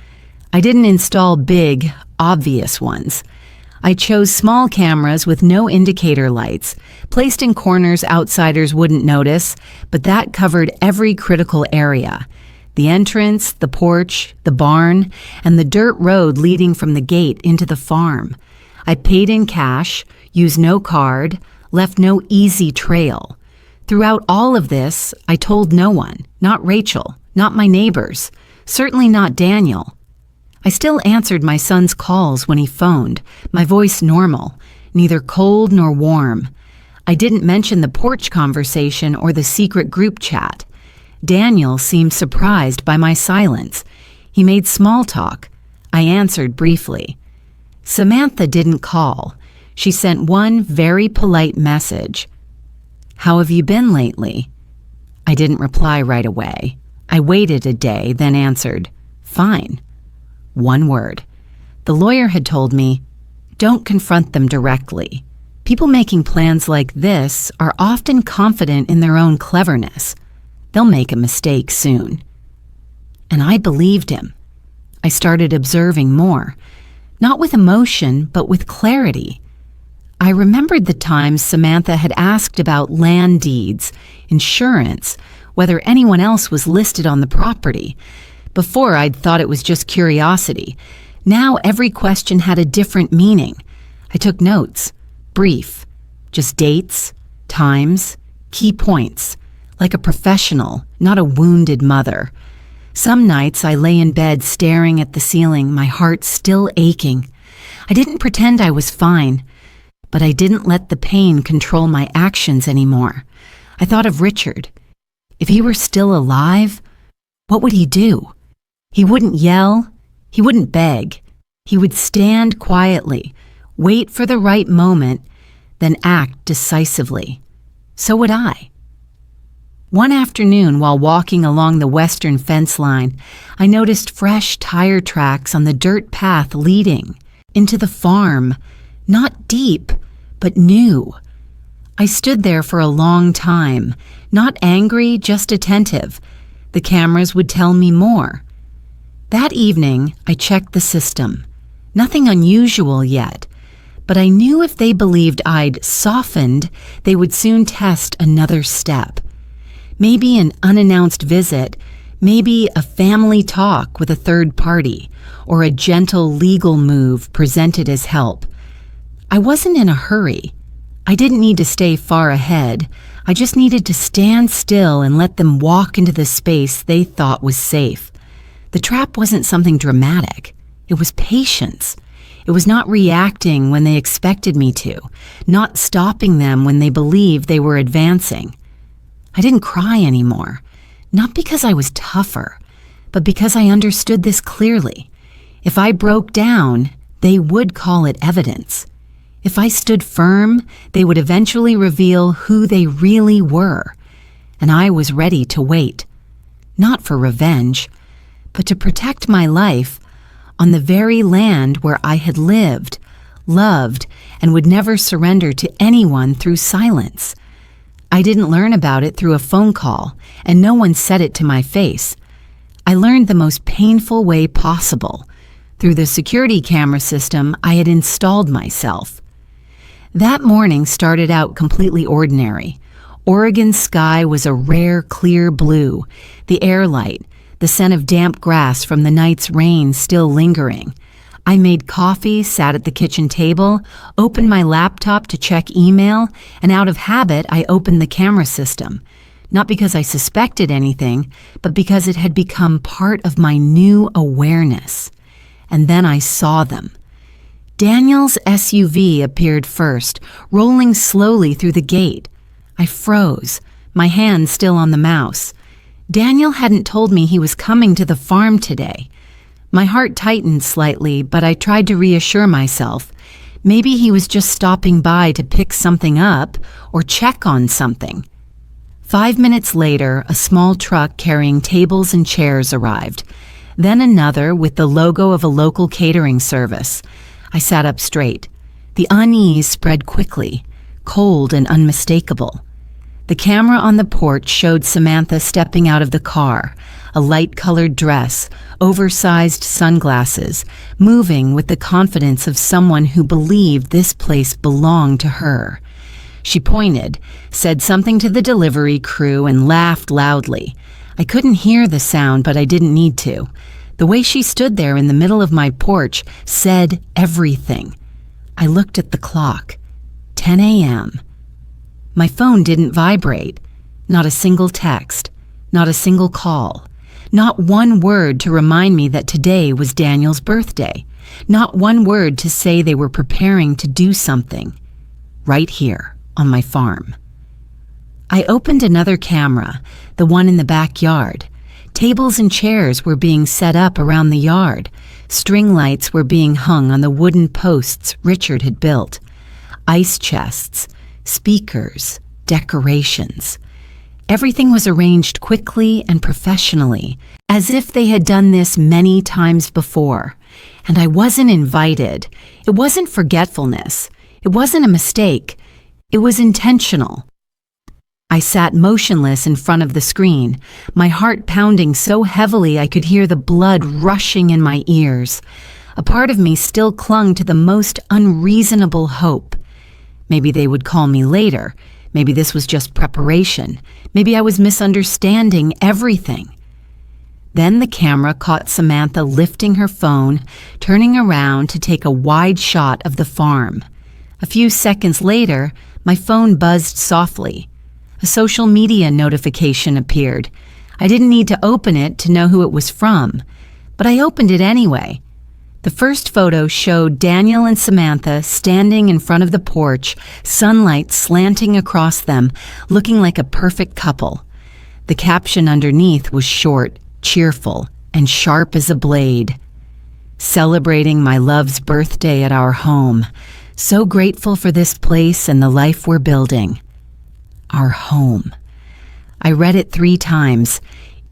I didn't install big, obvious ones. I chose small cameras with no indicator lights, placed in corners outsiders wouldn't notice, but that covered every critical area: the entrance, the porch, the barn, and the dirt road leading from the gate into the farm. I paid in cash, used no card, left no easy trail. Throughout all of this, I told no one, not Rachel, not my neighbors, certainly not Daniel. I still answered my son's calls when he phoned, my voice normal, neither cold nor warm. I didn't mention the porch conversation or the secret group chat. Daniel seemed surprised by my silence. He made small talk. I answered briefly. Samantha didn't call. She sent one very polite message. "How have you been lately?" I didn't reply right away. I waited a day, then answered, "Fine." One word. The lawyer had told me, "Don't confront them directly. People making plans like this are often confident in their own cleverness. They'll make a mistake soon." And I believed him. I started observing more, not with emotion, but with clarity. I remembered the times Samantha had asked about land deeds, insurance, whether anyone else was listed on the property. Before, I'd thought it was just curiosity. Now every question had a different meaning. I took notes, brief, just dates, times, key points, like a professional, not a wounded mother. Some nights I lay in bed staring at the ceiling, my heart still aching. I didn't pretend I was fine, but I didn't let the pain control my actions anymore. I thought of Richard. If he were still alive, what would he do? He wouldn't yell. He wouldn't beg. He would stand quietly, wait for the right moment, then act decisively. So would I. One afternoon, while walking along the western fence line, I noticed fresh tire tracks on the dirt path leading into the farm, not deep, but new. I stood there for a long time, not angry, just attentive. The cameras would tell me more. That evening, I checked the system. Nothing unusual yet, but I knew if they believed I'd softened, they would soon test another step. Maybe an unannounced visit, maybe a family talk with a third party, or a gentle legal move presented as help. I wasn't in a hurry. I didn't need to stay far ahead. I just needed to stand still and let them walk into the space they thought was safe. The trap wasn't something dramatic. It was patience. It was not reacting when they expected me to, not stopping them when they believed they were advancing. I didn't cry anymore, not because I was tougher, but because I understood this clearly. If I broke down, they would call it evidence. If I stood firm, they would eventually reveal who they really were. And I was ready to wait, not for revenge, but to protect my life on the very land where I had lived, loved, and would never surrender to anyone through silence. I didn't learn about it through a phone call, and no one said it to my face. I learned the most painful way possible, through the security camera system I had installed myself. That morning started out completely ordinary. Oregon's sky was a rare, clear blue, the air light, the scent of damp grass from the night's rain still lingering. I made coffee, sat at the kitchen table, opened my laptop to check email, and out of habit, I opened the camera system. Not because I suspected anything, but because it had become part of my new awareness. And then I saw them. Daniel's SUV appeared first, rolling slowly through the gate. I froze, my hand still on the mouse. Daniel hadn't told me he was coming to the farm today. My heart tightened slightly, but I tried to reassure myself. Maybe he was just stopping by to pick something up or check on something. 5 minutes later, a small truck carrying tables and chairs arrived. Then another with the logo of a local catering service. I sat up straight. The unease spread quickly, cold and unmistakable. The camera on the porch showed Samantha stepping out of the car, a light-colored dress, oversized sunglasses, moving with the confidence of someone who believed this place belonged to her. She pointed, said something to the delivery crew, and laughed loudly. I couldn't hear the sound, but I didn't need to. The way she stood there in the middle of my porch said everything. I looked at the clock. 10 a.m. My phone didn't vibrate. Not a single text. Not a single call. Not one word to remind me that today was Daniel's birthday. Not one word to say they were preparing to do something. Right here, on my farm. I opened another camera, the one in the backyard. Tables and chairs were being set up around the yard. String lights were being hung on the wooden posts Richard had built. Ice chests, speakers, decorations. Everything was arranged quickly and professionally, as if they had done this many times before. And I wasn't invited. It wasn't forgetfulness. It wasn't a mistake. It was intentional. I sat motionless in front of the screen, my heart pounding so heavily I could hear the blood rushing in my ears. A part of me still clung to the most unreasonable hope. Maybe they would call me later. Maybe this was just preparation. Maybe I was misunderstanding everything. Then the camera caught Samantha lifting her phone, turning around to take a wide shot of the farm. A few seconds later, my phone buzzed softly. A social media notification appeared. I didn't need to open it to know who it was from, but I opened it anyway. The first photo showed Daniel and Samantha standing in front of the porch, sunlight slanting across them, looking like a perfect couple. The caption underneath was short, cheerful, and sharp as a blade. Celebrating my love's birthday at our home. So grateful for this place and the life we're building. Our home. I read it 3 times.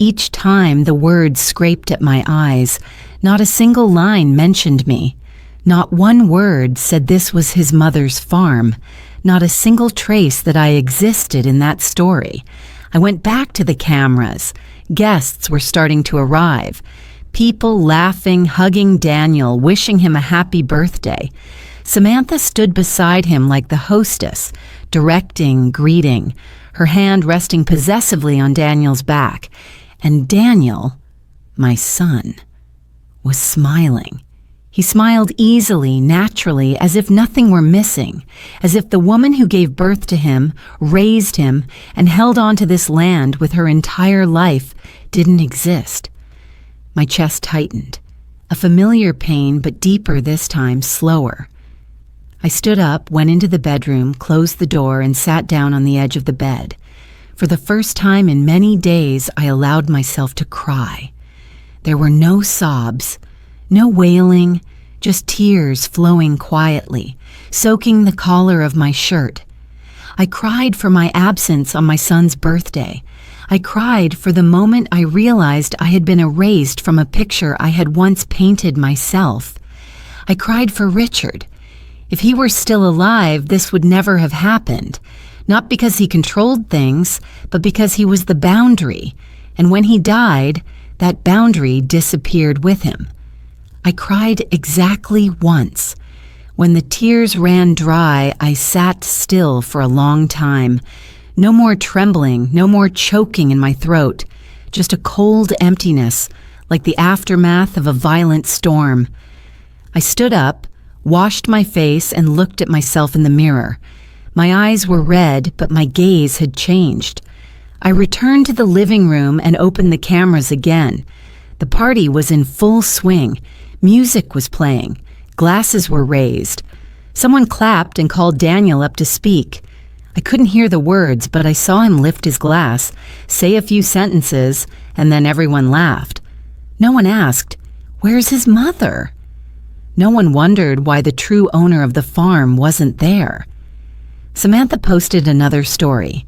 Each time the words scraped at my eyes. Not a single line mentioned me. Not one word said this was his mother's farm. Not a single trace that I existed in that story. I went back to the cameras. Guests were starting to arrive. People laughing, hugging Daniel, wishing him a happy birthday. Samantha stood beside him like the hostess, directing, greeting, her hand resting possessively on Daniel's back. And Daniel, my son, was smiling. He smiled easily, naturally, as if nothing were missing, as if the woman who gave birth to him, raised him, and held on to this land with her entire life didn't exist. My chest tightened, a familiar pain, but deeper this time, slower. I stood up, went into the bedroom, closed the door, and sat down on the edge of the bed. For the first time in many days, I allowed myself to cry. There were no sobs, no wailing, just tears flowing quietly, soaking the collar of my shirt. I cried for my absence on my son's birthday. I cried for the moment I realized I had been erased from a picture I had once painted myself. I cried for Richard. If he were still alive, this would never have happened. Not because he controlled things, but because he was the boundary. And when he died, that boundary disappeared with him. I cried exactly once. When the tears ran dry, I sat still for a long time. No more trembling, no more choking in my throat. Just a cold emptiness, like the aftermath of a violent storm. I stood up, washed my face, and looked at myself in the mirror. My eyes were red, but my gaze had changed. I returned to the living room and opened the cameras again. The party was in full swing. Music was playing. Glasses were raised. Someone clapped and called Daniel up to speak. I couldn't hear the words, but I saw him lift his glass, say a few sentences, and then everyone laughed. No one asked, "Where's his mother?" No one wondered why the true owner of the farm wasn't there. Samantha posted another story.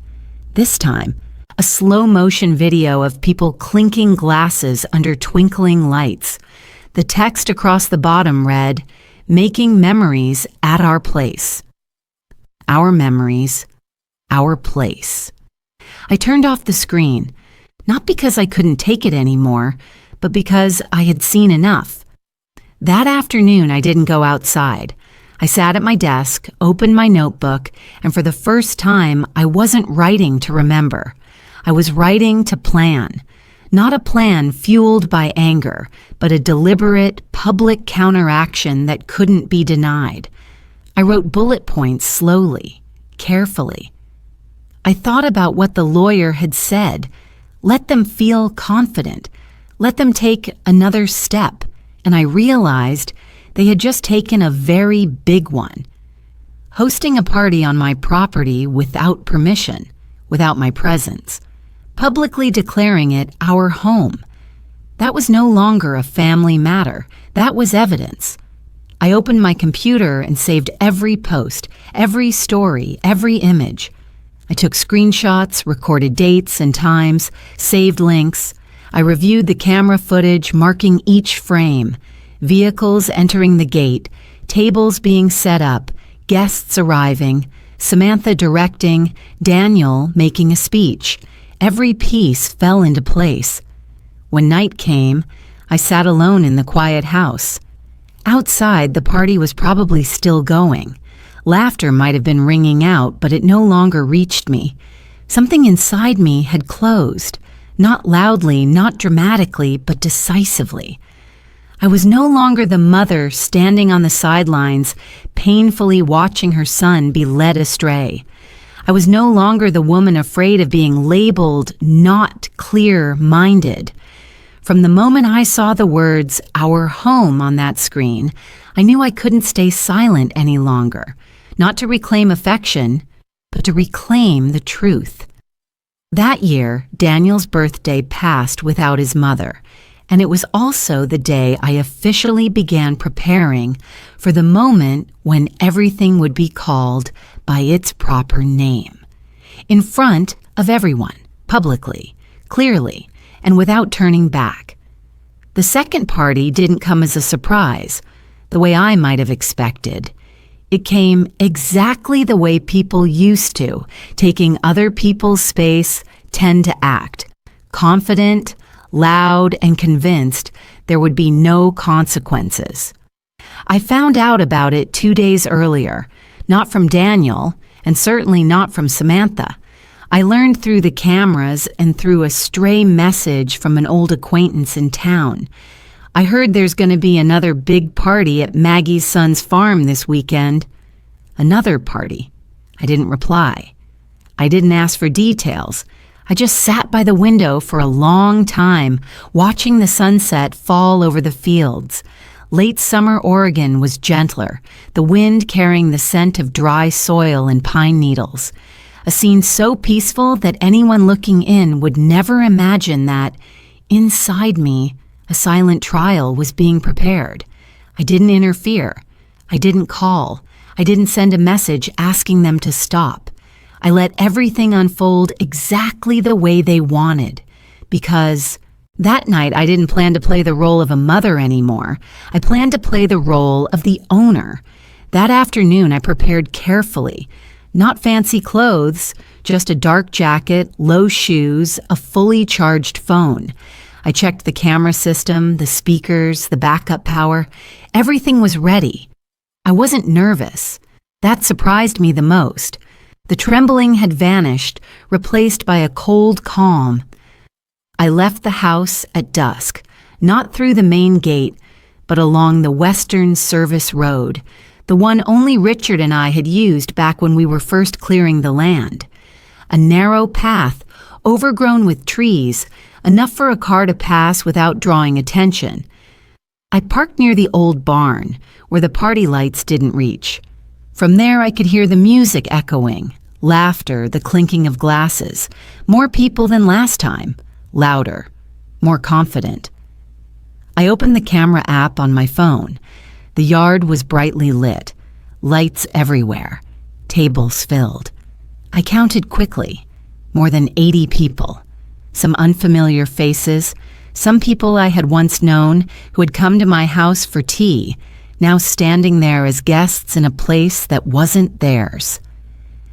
This time, a slow-motion video of people clinking glasses under twinkling lights. The text across the bottom read, "Making memories at our place." Our memories, our place. I turned off the screen, not because I couldn't take it anymore, but because I had seen enough. That afternoon, I didn't go outside. I sat at my desk, opened my notebook, and for the first time, I wasn't writing to remember. I was writing to plan. Not a plan fueled by anger, but a deliberate, public counteraction that couldn't be denied. I wrote bullet points slowly, carefully. I thought about what the lawyer had said. Let them feel confident. Let them take another step. And I realized they had just taken a very big one. Hosting a party on my property without permission, without my presence. Publicly declaring it our home. That was no longer a family matter. That was evidence. I opened my computer and saved every post, every story, every image. I took screenshots, recorded dates and times, saved links. I reviewed the camera footage, marking each frame. Vehicles entering the gate, tables being set up, guests arriving, Samantha directing, Daniel making a speech. Every piece fell into place. When night came, I sat alone in the quiet house. Outside, the party was probably still going. Laughter might have been ringing out, but it no longer reached me. Something inside me had closed, not loudly, not dramatically, but decisively. I was no longer the mother standing on the sidelines, painfully watching her son be led astray. I was no longer the woman afraid of being labeled not clear-minded. From the moment I saw the words, "our home," on that screen, I knew I couldn't stay silent any longer, not to reclaim affection, but to reclaim the truth. That year, Daniel's birthday passed without his mother, and it was also the day I officially began preparing for the moment when everything would be called by its proper name. In front of everyone, publicly, clearly, and without turning back. The second party didn't come as a surprise, the way I might have expected. It came exactly the way people used to, taking other people's space, tend to act. Confident, loud, and convinced there would be no consequences. I found out about it 2 days earlier, not from Daniel, and certainly not from Samantha. I learned through the cameras and through a stray message from an old acquaintance in town. I heard there's going to be another big party at Maggie's son's farm this weekend. Another party. I didn't reply. I didn't ask for details. I just sat by the window for a long time, watching the sunset fall over the fields. Late summer Oregon was gentler, the wind carrying the scent of dry soil and pine needles. A scene so peaceful that anyone looking in would never imagine that, inside me, a silent trial was being prepared. I didn't interfere. I didn't call. I didn't send a message asking them to stop. I let everything unfold exactly the way they wanted, because that night I didn't plan to play the role of a mother anymore. I planned to play the role of the owner. That afternoon I prepared carefully. Not fancy clothes, just a dark jacket, low shoes, a fully charged phone. I checked the camera system, the speakers, the backup power. Everything was ready. I wasn't nervous. That surprised me the most. The trembling had vanished, replaced by a cold calm. I left the house at dusk, not through the main gate, but along the Western Service Road, the one only Richard and I had used back when we were first clearing the land. A narrow path, overgrown with trees, enough for a car to pass without drawing attention. I parked near the old barn, where the party lights didn't reach. From there I could hear the music echoing, laughter, the clinking of glasses. More people than last time, louder, more confident. I opened the camera app on my phone. The yard was brightly lit, lights everywhere, tables filled. I counted quickly, more than 80 people. Some unfamiliar faces, some people I had once known who had come to my house for tea, now standing there as guests in a place that wasn't theirs.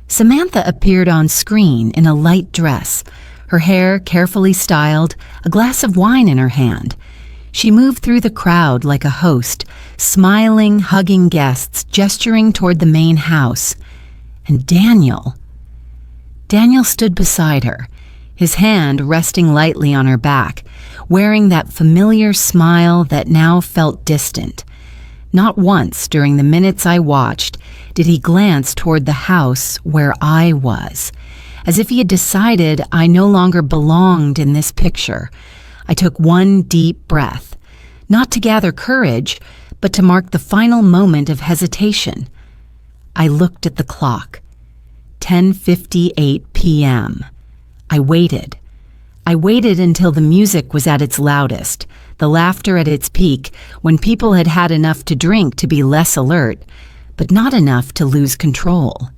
Samantha appeared on screen in a light dress, her hair carefully styled, a glass of wine in her hand. She moved through the crowd like a host, smiling, hugging guests, gesturing toward the main house. And Daniel stood beside her, his hand resting lightly on her back, wearing that familiar smile that now felt distant. Not once during the minutes I watched did he glance toward the house where I was, as if he had decided I no longer belonged in this picture. I took one deep breath, not to gather courage, but to mark the final moment of hesitation. I looked at the clock. 10:58 p.m. I waited. I waited until the music was at its loudest, the laughter at its peak, when people had had enough to drink to be less alert, but not enough to lose control.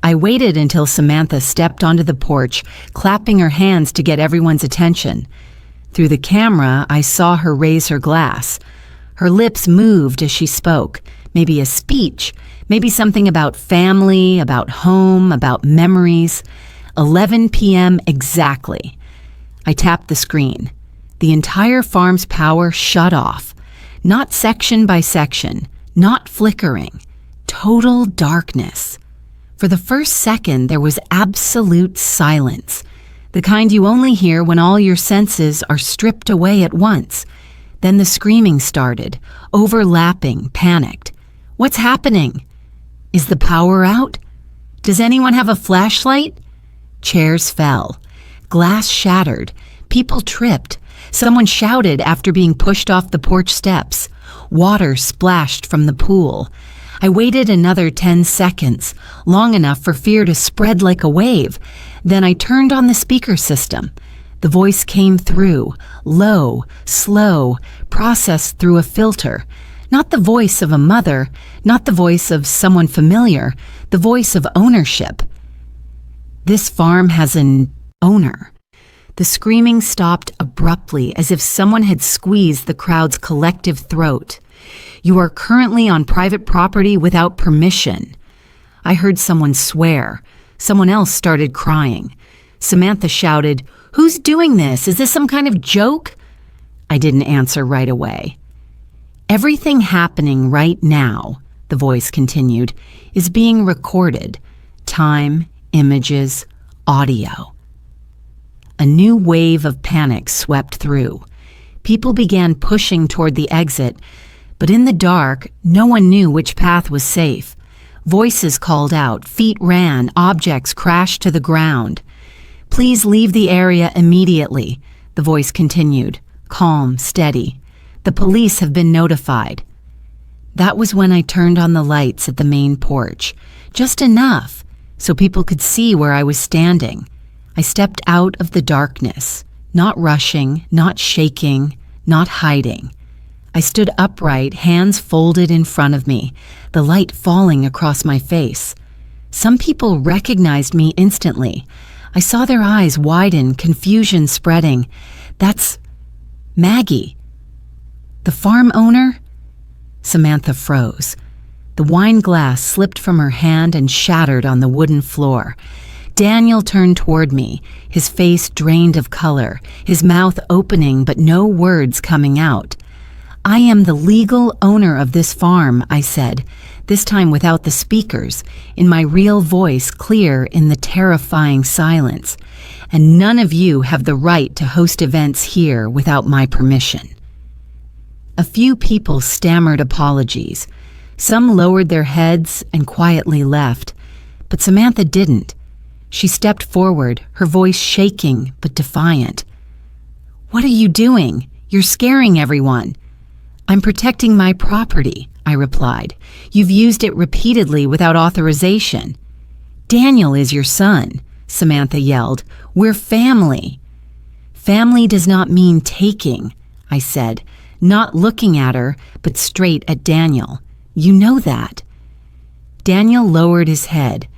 I waited until Samantha stepped onto the porch, clapping her hands to get everyone's attention. Through the camera, I saw her raise her glass. Her lips moved as she spoke, maybe a speech, maybe something about family, about home, about memories. 11 p.m. exactly. I tapped the screen. The entire farm's power shut off. Not section by section, not flickering. Total darkness. For the first second, there was absolute silence. The kind you only hear when all your senses are stripped away at once. Then the screaming started, overlapping, panicked. What's happening? Is the power out? Does anyone have a flashlight? Chairs fell. Glass shattered. People tripped. Someone shouted after being pushed off the porch steps. Water splashed from the pool. I waited another 10 seconds, long enough for fear to spread like a wave. Then I turned on the speaker system. The voice came through, low, slow, processed through a filter. Not the voice of a mother, not the voice of someone familiar, the voice of ownership. This farm has an owner. The screaming stopped abruptly, as if someone had squeezed the crowd's collective throat. You are currently on private property without permission. I heard someone swear. Someone else started crying. Samantha shouted, "Who's doing this? Is this some kind of joke?" I didn't answer right away. Everything happening right now, the voice continued, is being recorded. Time, images, audio. A new wave of panic swept through. People began pushing toward the exit, but in the dark, no one knew which path was safe. Voices called out, feet ran, objects crashed to the ground. "Please leave the area immediately," the voice continued, calm, steady. "The police have been notified." That was when I turned on the lights at the main porch, just enough so people could see where I was standing. I stepped out of the darkness, not rushing, not shaking, not hiding. I stood upright, hands folded in front of me, the light falling across my face. Some people recognized me instantly. I saw their eyes widen, confusion spreading. "That's Maggie, the farm owner?" Samantha froze. The wine glass slipped from her hand and shattered on the wooden floor. Daniel turned toward me, his face drained of color, his mouth opening but no words coming out. "I am the legal owner of this farm," I said, this time without the speakers, in my real voice clear in the terrifying silence. "And none of you have the right to host events here without my permission." A few people stammered apologies. Some lowered their heads and quietly left, but Samantha didn't. She stepped forward, her voice shaking but defiant. "What are you doing? You're scaring everyone." "I'm protecting my property," I replied. "You've used it repeatedly without authorization." "Daniel is your son," Samantha yelled. "We're family." "Family does not mean taking," I said, not looking at her, but straight at Daniel. "You know that." Daniel lowered his head.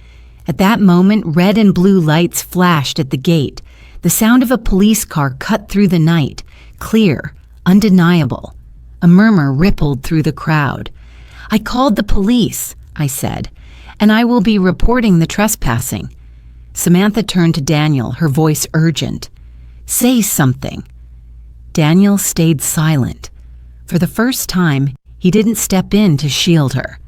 At that moment, red and blue lights flashed at the gate. The sound of a police car cut through the night, clear, undeniable. A murmur rippled through the crowd. "I called the police," I said, "and I will be reporting the trespassing." Samantha turned to Daniel, her voice urgent. "Say something." Daniel stayed silent. For the first time, he didn't step in to shield her.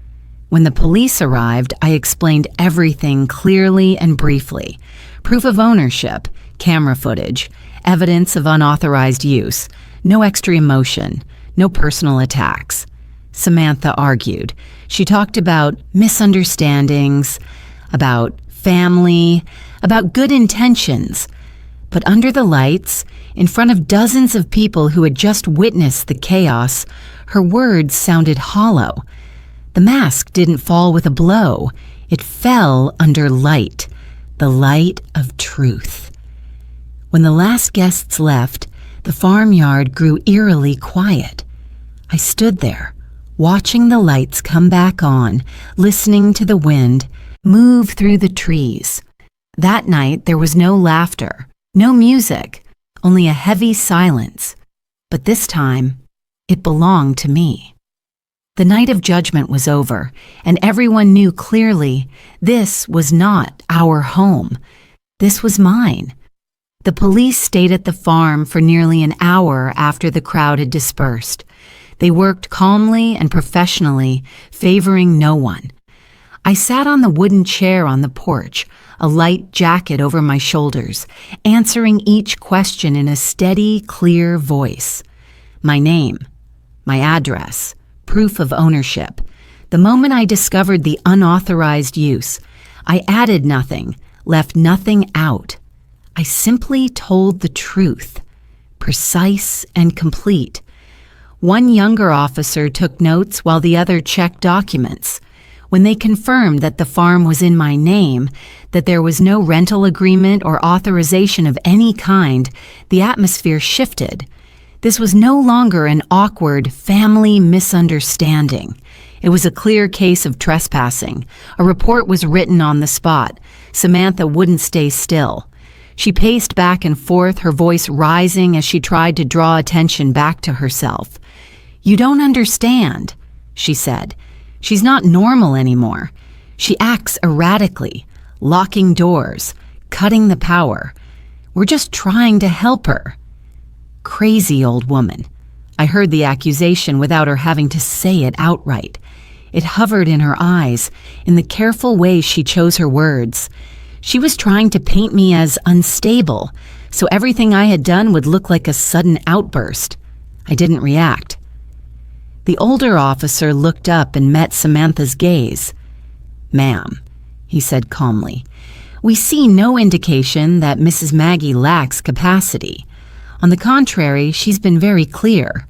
When the police arrived, I explained everything clearly and briefly. Proof of ownership, camera footage, evidence of unauthorized use, no extra emotion, no personal attacks. Samantha argued. She talked about misunderstandings, about family, about good intentions. But under the lights, in front of dozens of people who had just witnessed the chaos, her words sounded hollow. The mask didn't fall with a blow. It fell under light, the light of truth. When the last guests left, the farmyard grew eerily quiet. I stood there, watching the lights come back on, listening to the wind move through the trees. That night, there was no laughter, no music, only a heavy silence. But this time, it belonged to me. The night of judgment was over, and everyone knew clearly this was not our home. This was mine. The police stayed at the farm for nearly an hour after the crowd had dispersed. They worked calmly and professionally, favoring no one. I sat on the wooden chair on the porch, a light jacket over my shoulders, answering each question in a steady, clear voice. My name, my address, proof of ownership. The moment I discovered the unauthorized use, I added nothing, left nothing out. I simply told the truth, precise and complete. One younger officer took notes while the other checked documents. When they confirmed that the farm was in my name, that there was no rental agreement or authorization of any kind, the atmosphere shifted. This was no longer an awkward family misunderstanding. It was a clear case of trespassing. A report was written on the spot. Samantha wouldn't stay still. She paced back and forth, her voice rising as she tried to draw attention back to herself. "You don't understand," she said. "She's not normal anymore. She acts erratically, locking doors, cutting the power. We're just trying to help her." Crazy old woman. I heard the accusation without her having to say it outright. It hovered in her eyes, in the careful way she chose her words. She was trying to paint me as unstable, so everything I had done would look like a sudden outburst. I didn't react. The older officer looked up and met Samantha's gaze. "Ma'am," he said calmly, "we see no indication that Mrs. Maggie lacks capacity. On the contrary, she's been very clear.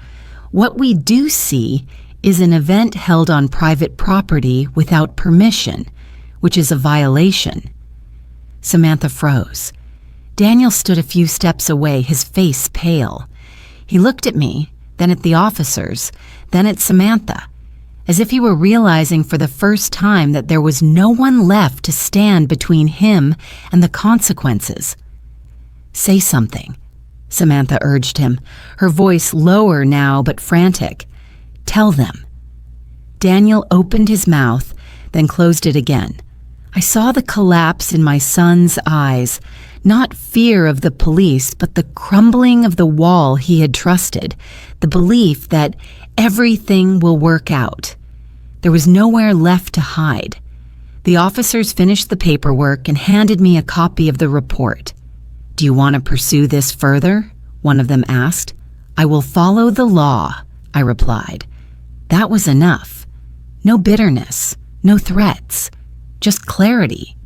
What we do see is an event held on private property without permission, which is a violation." Samantha froze. Daniel stood a few steps away, his face pale. He looked at me, then at the officers, then at Samantha, as if he were realizing for the first time that there was no one left to stand between him and the consequences. "Say something," Samantha urged him, her voice lower now but frantic. "Tell them." Daniel opened his mouth, then closed it again. I saw the collapse in my son's eyes, not fear of the police, but the crumbling of the wall he had trusted, the belief that everything will work out. There was nowhere left to hide. The officers finished the paperwork and handed me a copy of the report. "Do you want to pursue this further?" one of them asked. "I will follow the law," I replied. That was enough. No bitterness, no threats, just clarity.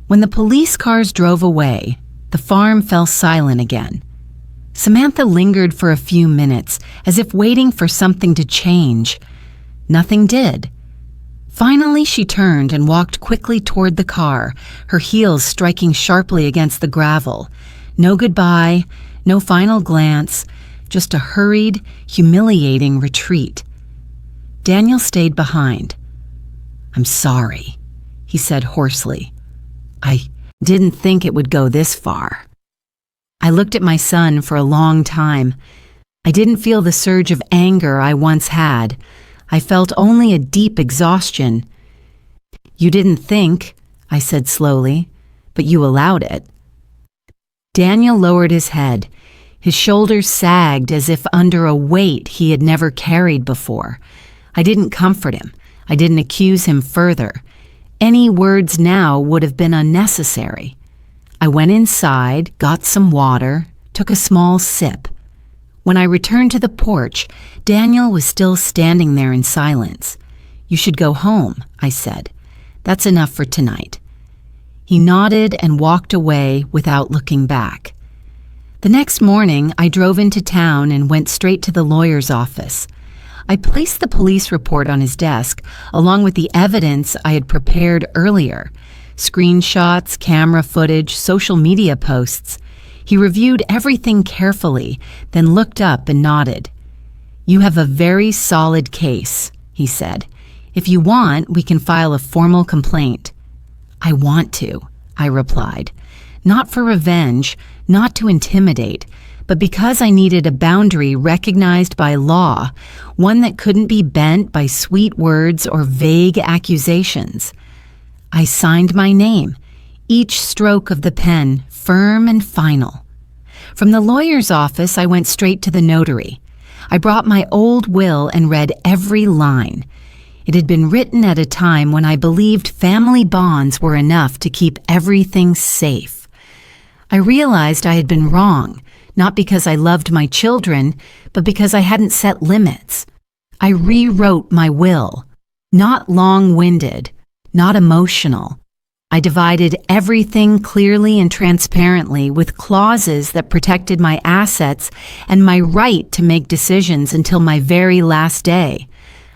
When the police cars drove away, the farm fell silent again. Samantha lingered for a few minutes, as if waiting for something to change. Nothing did. Finally, she turned and walked quickly toward the car, her heels striking sharply against the gravel. No goodbye, no final glance, just a hurried, humiliating retreat. Daniel stayed behind. "I'm sorry," he said hoarsely. "I didn't think it would go this far." I looked at my son for a long time. I didn't feel the surge of anger I once had. I felt only a deep exhaustion. "You didn't think," I said slowly, "but you allowed it." Daniel lowered his head. His shoulders sagged as if under a weight he had never carried before. I didn't comfort him. I didn't accuse him further. Any words now would have been unnecessary. I went inside, got some water, took a small sip. When I returned to the porch, Daniel was still standing there in silence. "You should go home," I said. "That's enough for tonight." He nodded and walked away without looking back. The next morning, I drove into town and went straight to the lawyer's office. I placed the police report on his desk, along with the evidence I had prepared earlier: screenshots, camera footage, social media posts. He reviewed everything carefully, then looked up and nodded. "You have a very solid case," he said. "If you want, we can file a formal complaint." "I want to," I replied. Not for revenge, not to intimidate, but because I needed a boundary recognized by law, one that couldn't be bent by sweet words or vague accusations. I signed my name, each stroke of the pen firm and final. From the lawyer's office, I went straight to the notary. I brought my old will and read every line. It had been written at a time when I believed family bonds were enough to keep everything safe. I realized I had been wrong, not because I loved my children, but because I hadn't set limits. I rewrote my will, not long-winded, not emotional. I divided everything clearly and transparently with clauses that protected my assets and my right to make decisions until my very last day.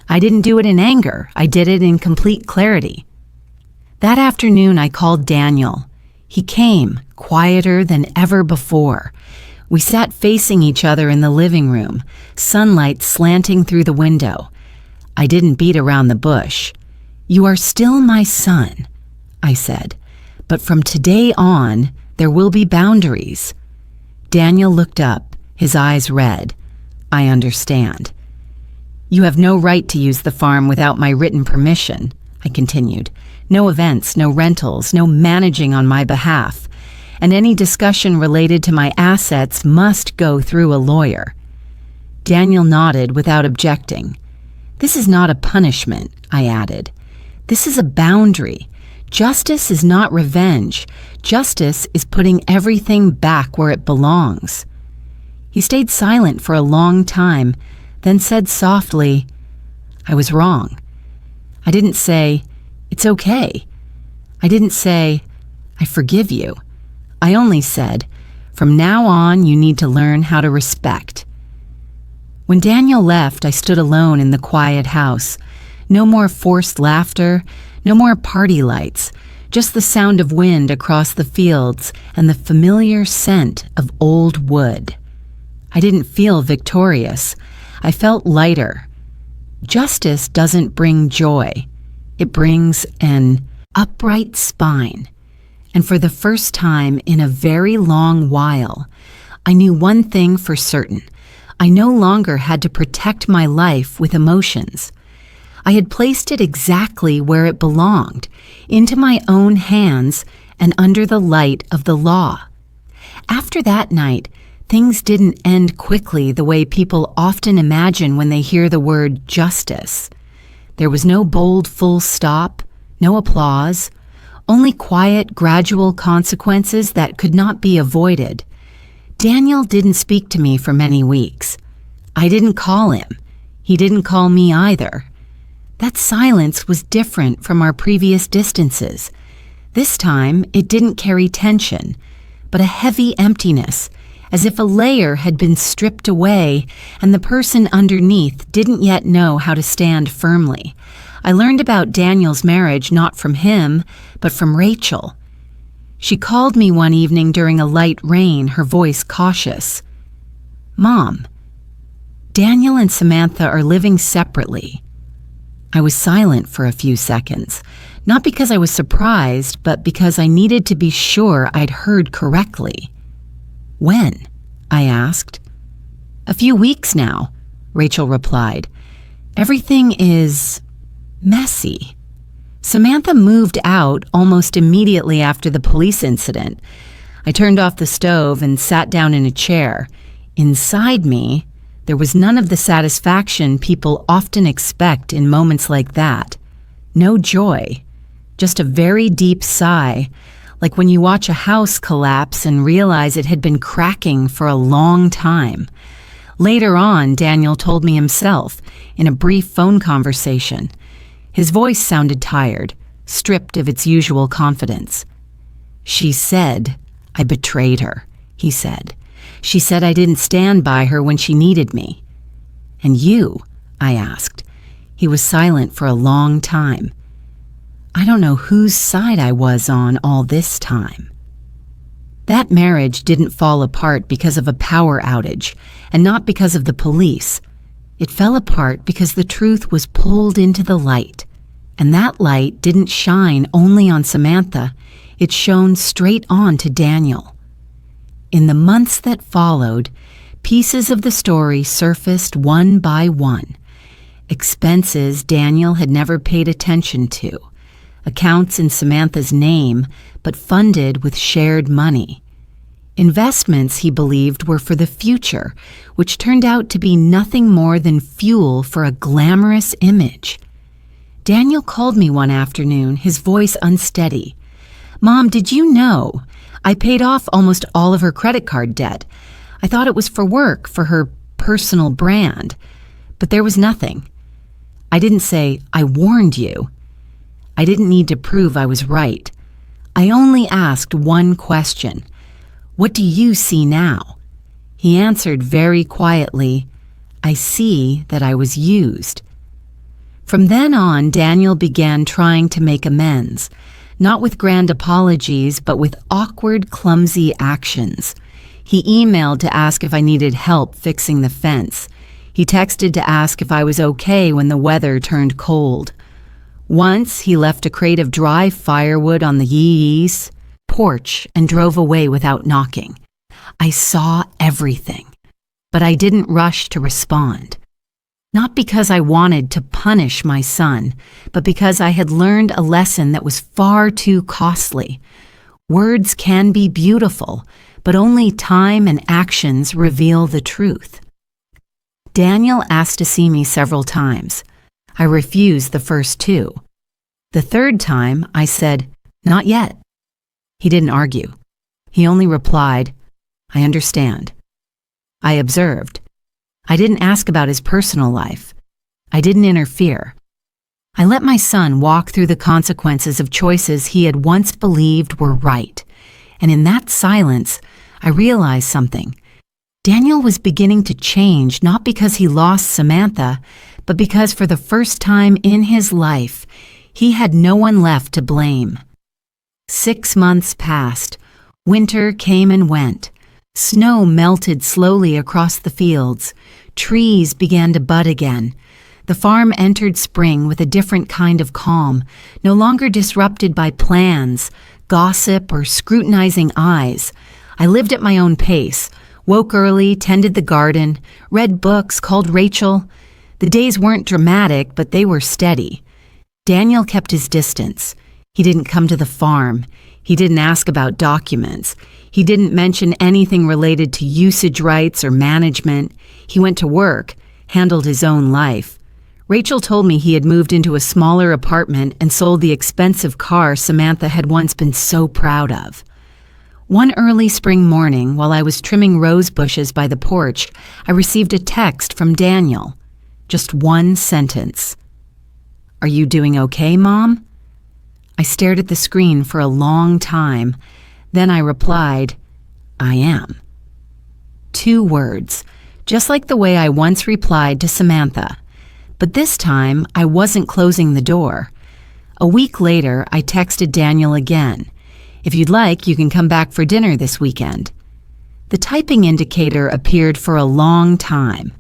I didn't do it in anger. I did it in complete clarity. That afternoon, I called Daniel. He came, quieter than ever before. We sat facing each other in the living room, sunlight slanting through the window. I didn't beat around the bush. "You are still my son," I said, "but from today on, there will be boundaries." Daniel looked up, his eyes red. "I understand." "You have no right to use the farm without my written permission," I continued. "No events, no rentals, no managing on my behalf. and any discussion related to my assets must go through a lawyer. Daniel nodded without objecting. This is not a punishment, I added. This is a boundary. Justice is not revenge. Justice is putting everything back where it belongs. He stayed silent for a long time, then said softly, I was wrong. I didn't say, it's okay. I didn't say, I forgive you. I only said, from now on you need to learn how to respect. When Daniel left, I stood alone in the quiet house. No more forced laughter, no more party lights, just the sound of wind across the fields and the familiar scent of old wood. I didn't feel victorious. I felt lighter. Justice doesn't bring joy. It brings an upright spine. And for the first time in a very long while, I knew one thing for certain. I no longer had to protect my life with emotions. I had placed it exactly where it belonged, into my own hands and under the light of the law. After that night, things didn't end quickly the way people often imagine when they hear the word justice. There was no bold full stop, no applause, only quiet, gradual consequences that could not be avoided. Daniel didn't speak to me for many weeks. I didn't call him. He didn't call me either. That silence was different from our previous distances. This time, it didn't carry tension, but a heavy emptiness, as if a layer had been stripped away and the person underneath didn't yet know how to stand firmly. I learned about Daniel's marriage not from him, but from Rachel. She called me one evening during a light rain, her voice cautious. Mom, Daniel and Samantha are living separately. I was silent for a few seconds, not because I was surprised, but because I needed to be sure I'd heard correctly. When? I asked. A few weeks now, Rachel replied. Everything is messy. Samantha moved out almost immediately after the police incident. I turned off the stove and sat down in a chair. Inside me, there was none of the satisfaction people often expect in moments like that. No joy, just a very deep sigh, like when you watch a house collapse and realize it had been cracking for a long time. Later on, Daniel told me himself in a brief phone conversation. His voice sounded tired, stripped of its usual confidence. She said I betrayed her, he said. She said I didn't stand by her when she needed me. And you? I asked. He was silent for a long time. I don't know whose side I was on all this time. That marriage didn't fall apart because of a power outage, and not because of the police. It fell apart because the truth was pulled into the light, and that light didn't shine only on Samantha, it shone straight on to Daniel. In the months that followed, pieces of the story surfaced one by one. Expenses Daniel had never paid attention to, accounts in Samantha's name, but funded with shared money. Investments he believed were for the future, which turned out to be nothing more than fuel for a glamorous image. Daniel called me one afternoon, his voice unsteady. Mom, did you know? I paid off almost all of her credit card debt. I thought it was for work, for her personal brand. But there was nothing. I didn't say, I warned you. I didn't need to prove I was right. I only asked one question. What do you see now? He answered very quietly, I see that I was used. From then on, Daniel began trying to make amends. Not with grand apologies, but with awkward, clumsy actions. He emailed to ask if I needed help fixing the fence. He texted to ask if I was okay when the weather turned cold. Once, he left a crate of dry firewood on the Yee's porch and drove away without knocking. I saw everything, but I didn't rush to respond. Not because I wanted to punish my son, but because I had learned a lesson that was far too costly. Words can be beautiful, but only time and actions reveal the truth. Daniel asked to see me several times. I refused the first two. The third time, I said, "Not yet." He didn't argue. He only replied, "I understand." I observed. I didn't ask about his personal life. I didn't interfere. I let my son walk through the consequences of choices he had once believed were right. And in that silence, I realized something. Daniel was beginning to change, not because he lost Samantha, but because for the first time in his life, he had no one left to blame. 6 months passed. Winter came and went. Snow melted slowly across the fields. Trees began to bud again. The farm entered spring with a different kind of calm, no longer disrupted by plans, gossip, or scrutinizing eyes. I lived at my own pace, woke early, tended the garden, read books, called Rachel. The days weren't dramatic, but they were steady. Daniel kept his distance. He didn't come to the farm. He didn't ask about documents. He didn't mention anything related to usage rights or management. He went to work, handled his own life. Rachel told me he had moved into a smaller apartment and sold the expensive car Samantha had once been so proud of. One early spring morning, while I was trimming rose bushes by the porch, I received a text from Daniel. Just one sentence. "Are you doing okay, Mom?" I stared at the screen for a long time. Then I replied, "I am." 2 words, just like the way I once replied to Samantha. But this time, I wasn't closing the door. A week later, I texted Daniel again. "If you'd like, you can come back for dinner this weekend." The typing indicator appeared for a long time.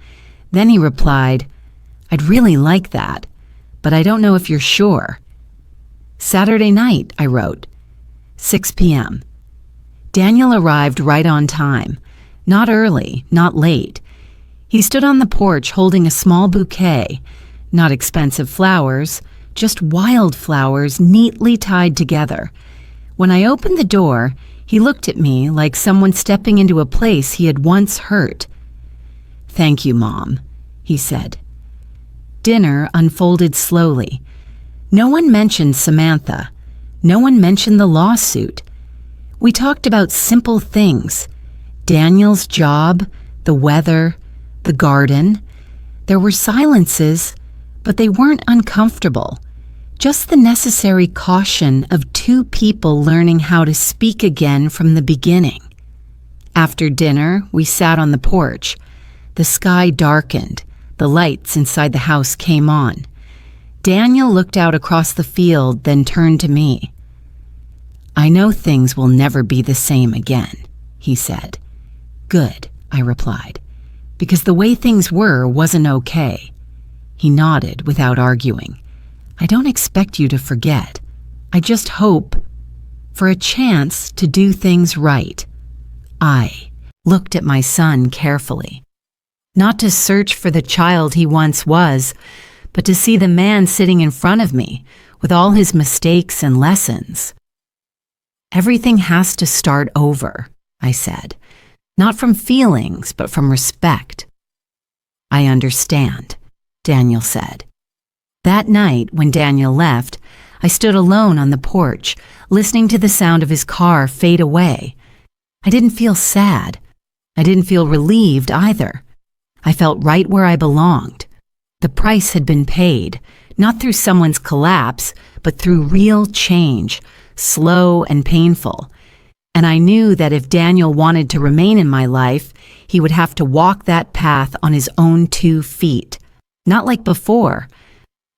Then he replied, "I'd really like that, but I don't know if you're sure." "Saturday night," I wrote. 6 p.m. Daniel arrived right on time. Not early, not late. He stood on the porch holding a small bouquet. Not expensive flowers, just wildflowers neatly tied together. When I opened the door, he looked at me like someone stepping into a place he had once hurt. "Thank you, Mom," he said. Dinner unfolded slowly. No one mentioned Samantha. No one mentioned the lawsuit. We talked about simple things. Daniel's job, the weather, the garden. There were silences, but they weren't uncomfortable. Just the necessary caution of 2 people learning how to speak again from the beginning. After dinner, we sat on the porch. The sky darkened. The lights inside the house came on. Daniel looked out across the field, then turned to me. "I know things will never be the same again," he said. "Good," I replied, "because the way things were wasn't okay." He nodded without arguing. "I don't expect you to forget. I just hope for a chance to do things right." I looked at my son carefully. Not to search for the child he once was, but to see the man sitting in front of me with all his mistakes and lessons. "Everything has to start over," I said, "not from feelings, but from respect." "I understand," Daniel said. That night, when Daniel left, I stood alone on the porch, listening to the sound of his car fade away. I didn't feel sad. I didn't feel relieved either. I felt right where I belonged. The price had been paid, not through someone's collapse, but through real change, slow and painful. And I knew that if Daniel wanted to remain in my life, he would have to walk that path on his own 2 feet, not like before,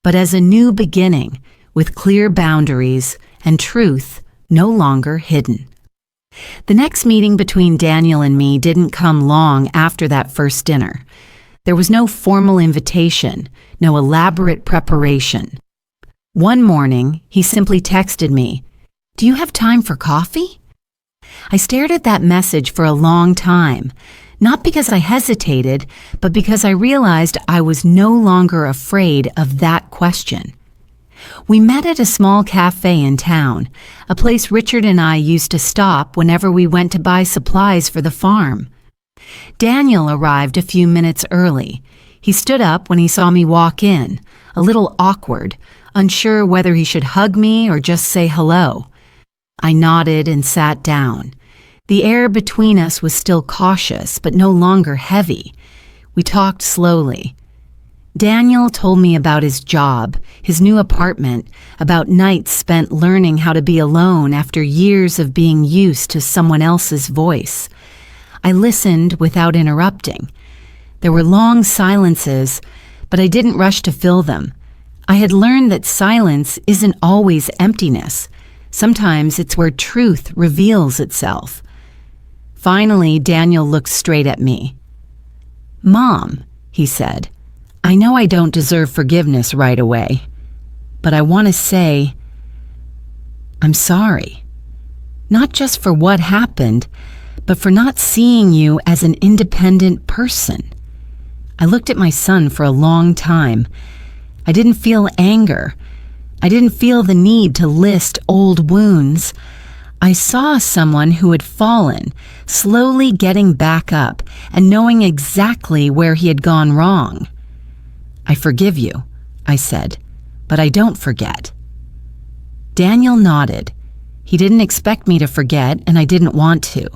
but as a new beginning, with clear boundaries and truth no longer hidden. The next meeting between Daniel and me didn't come long after that first dinner. There was no formal invitation, no elaborate preparation. One morning, he simply texted me, "Do you have time for coffee?" I stared at that message for a long time, not because I hesitated, but because I realized I was no longer afraid of that question. We met at a small cafe in town, a place Richard and I used to stop whenever we went to buy supplies for the farm. Daniel arrived a few minutes early. He stood up when he saw me walk in, a little awkward, unsure whether he should hug me or just say hello. I nodded and sat down. The air between us was still cautious, but no longer heavy. We talked slowly. Daniel told me about his job, his new apartment, about nights spent learning how to be alone after years of being used to someone else's voice. I listened without interrupting. There were long silences, but I didn't rush to fill them. I had learned that silence isn't always emptiness. Sometimes it's where truth reveals itself. Finally, Daniel looked straight at me. "Mom," he said, "I know I don't deserve forgiveness right away, but I want to say, I'm sorry. Not just for what happened, but for not seeing you as an independent person." I looked at my son for a long time. I didn't feel anger. I didn't feel the need to list old wounds. I saw someone who had fallen, slowly getting back up and knowing exactly where he had gone wrong. "I forgive you," I said, "but I don't forget." Daniel nodded. He didn't expect me to forget, and I didn't want to,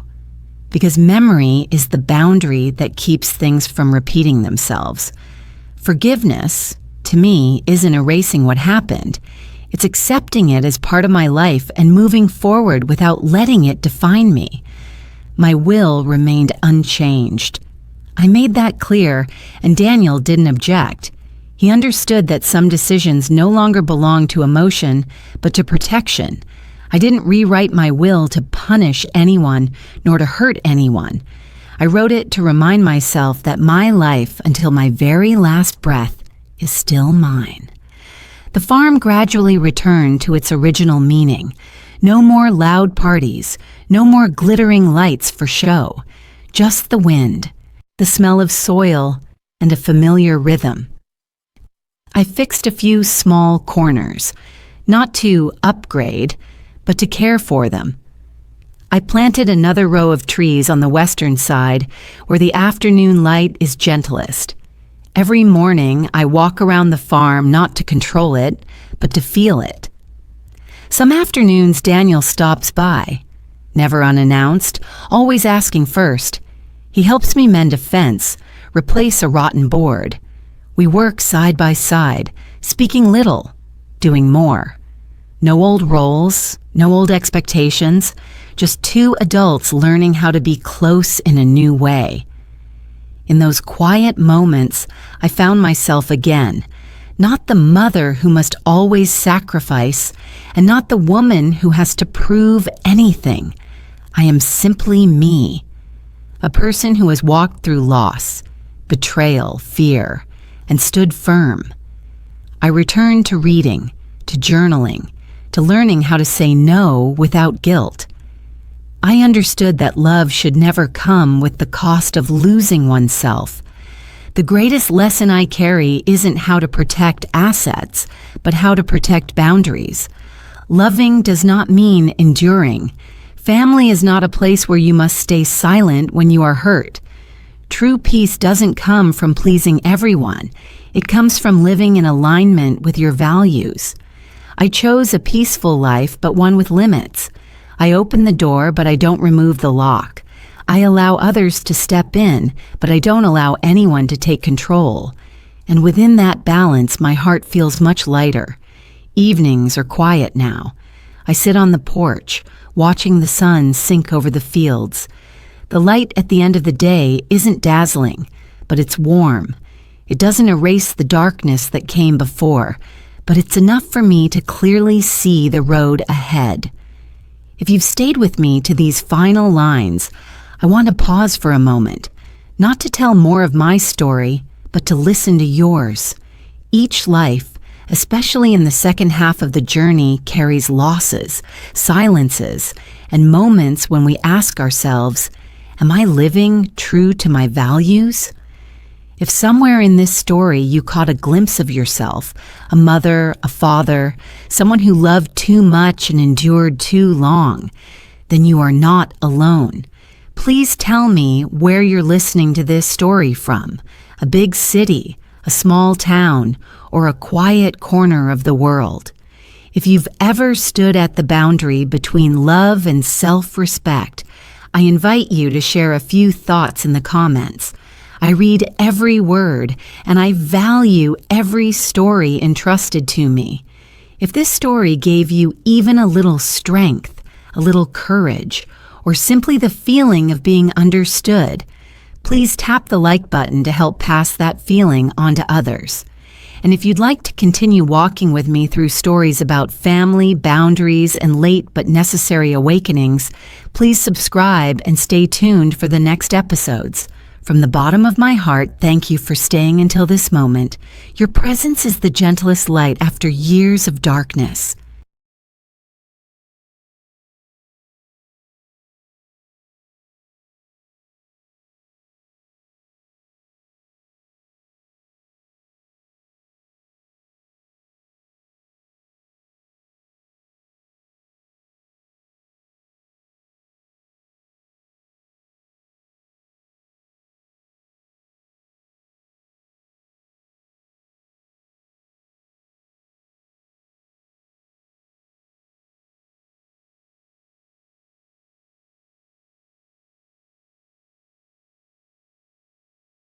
because memory is the boundary that keeps things from repeating themselves. Forgiveness, to me, isn't erasing what happened. It's accepting it as part of my life and moving forward without letting it define me. My will remained unchanged. I made that clear, and Daniel didn't object. He understood that some decisions no longer belonged to emotion, but to protection. I didn't rewrite my will to punish anyone, nor to hurt anyone. I wrote it to remind myself that my life, until my very last breath, is still mine. The farm gradually returned to its original meaning. No more loud parties, no more glittering lights for show. Just the wind, the smell of soil, and a familiar rhythm. I fixed a few small corners, not to upgrade, but to care for them. I planted another row of trees on the western side, where the afternoon light is gentlest. Every morning, I walk around the farm not to control it, but to feel it. Some afternoons, Daniel stops by, never unannounced, always asking first. He helps me mend a fence, replace a rotten board. We work side by side, speaking little, doing more. No old roles, no old expectations, just two adults learning how to be close in a new way. In those quiet moments, I found myself again, not the mother who must always sacrifice, and not the woman who has to prove anything. I am simply me, a person who has walked through loss, betrayal, fear, and stood firm. I returned to reading, to journaling, to learning how to say no without guilt. I understood that love should never come with the cost of losing oneself. The greatest lesson I carry isn't how to protect assets, but how to protect boundaries. Loving does not mean enduring. Family is not a place where you must stay silent when you are hurt. True peace doesn't come from pleasing everyone. It comes from living in alignment with your values. I chose a peaceful life, but one with limits. I open the door, but I don't remove the lock. I allow others to step in, but I don't allow anyone to take control. And within that balance, my heart feels much lighter. Evenings are quiet now. I sit on the porch, watching the sun sink over the fields. The light at the end of the day isn't dazzling, but it's warm. It doesn't erase the darkness that came before, but it's enough for me to clearly see the road ahead. If you've stayed with me to these final lines, I want to pause for a moment, not to tell more of my story, but to listen to yours. Each life, especially in the second half of the journey, carries losses, silences, and moments when we ask ourselves, am I living true to my values? If somewhere in this story you caught a glimpse of yourself, a mother, a father, someone who loved too much and endured too long, then you are not alone. Please tell me where you're listening to this story from: a big city, a small town, or a quiet corner of the world. If you've ever stood at the boundary between love and self-respect, I invite you to share a few thoughts in the comments. I read every word, and I value every story entrusted to me. If this story gave you even a little strength, a little courage, or simply the feeling of being understood, please tap the like button to help pass that feeling on to others. And if you'd like to continue walking with me through stories about family, boundaries, and late but necessary awakenings, please subscribe and stay tuned for the next episodes. From the bottom of my heart, thank you for staying until this moment. Your presence is the gentlest light after years of darkness.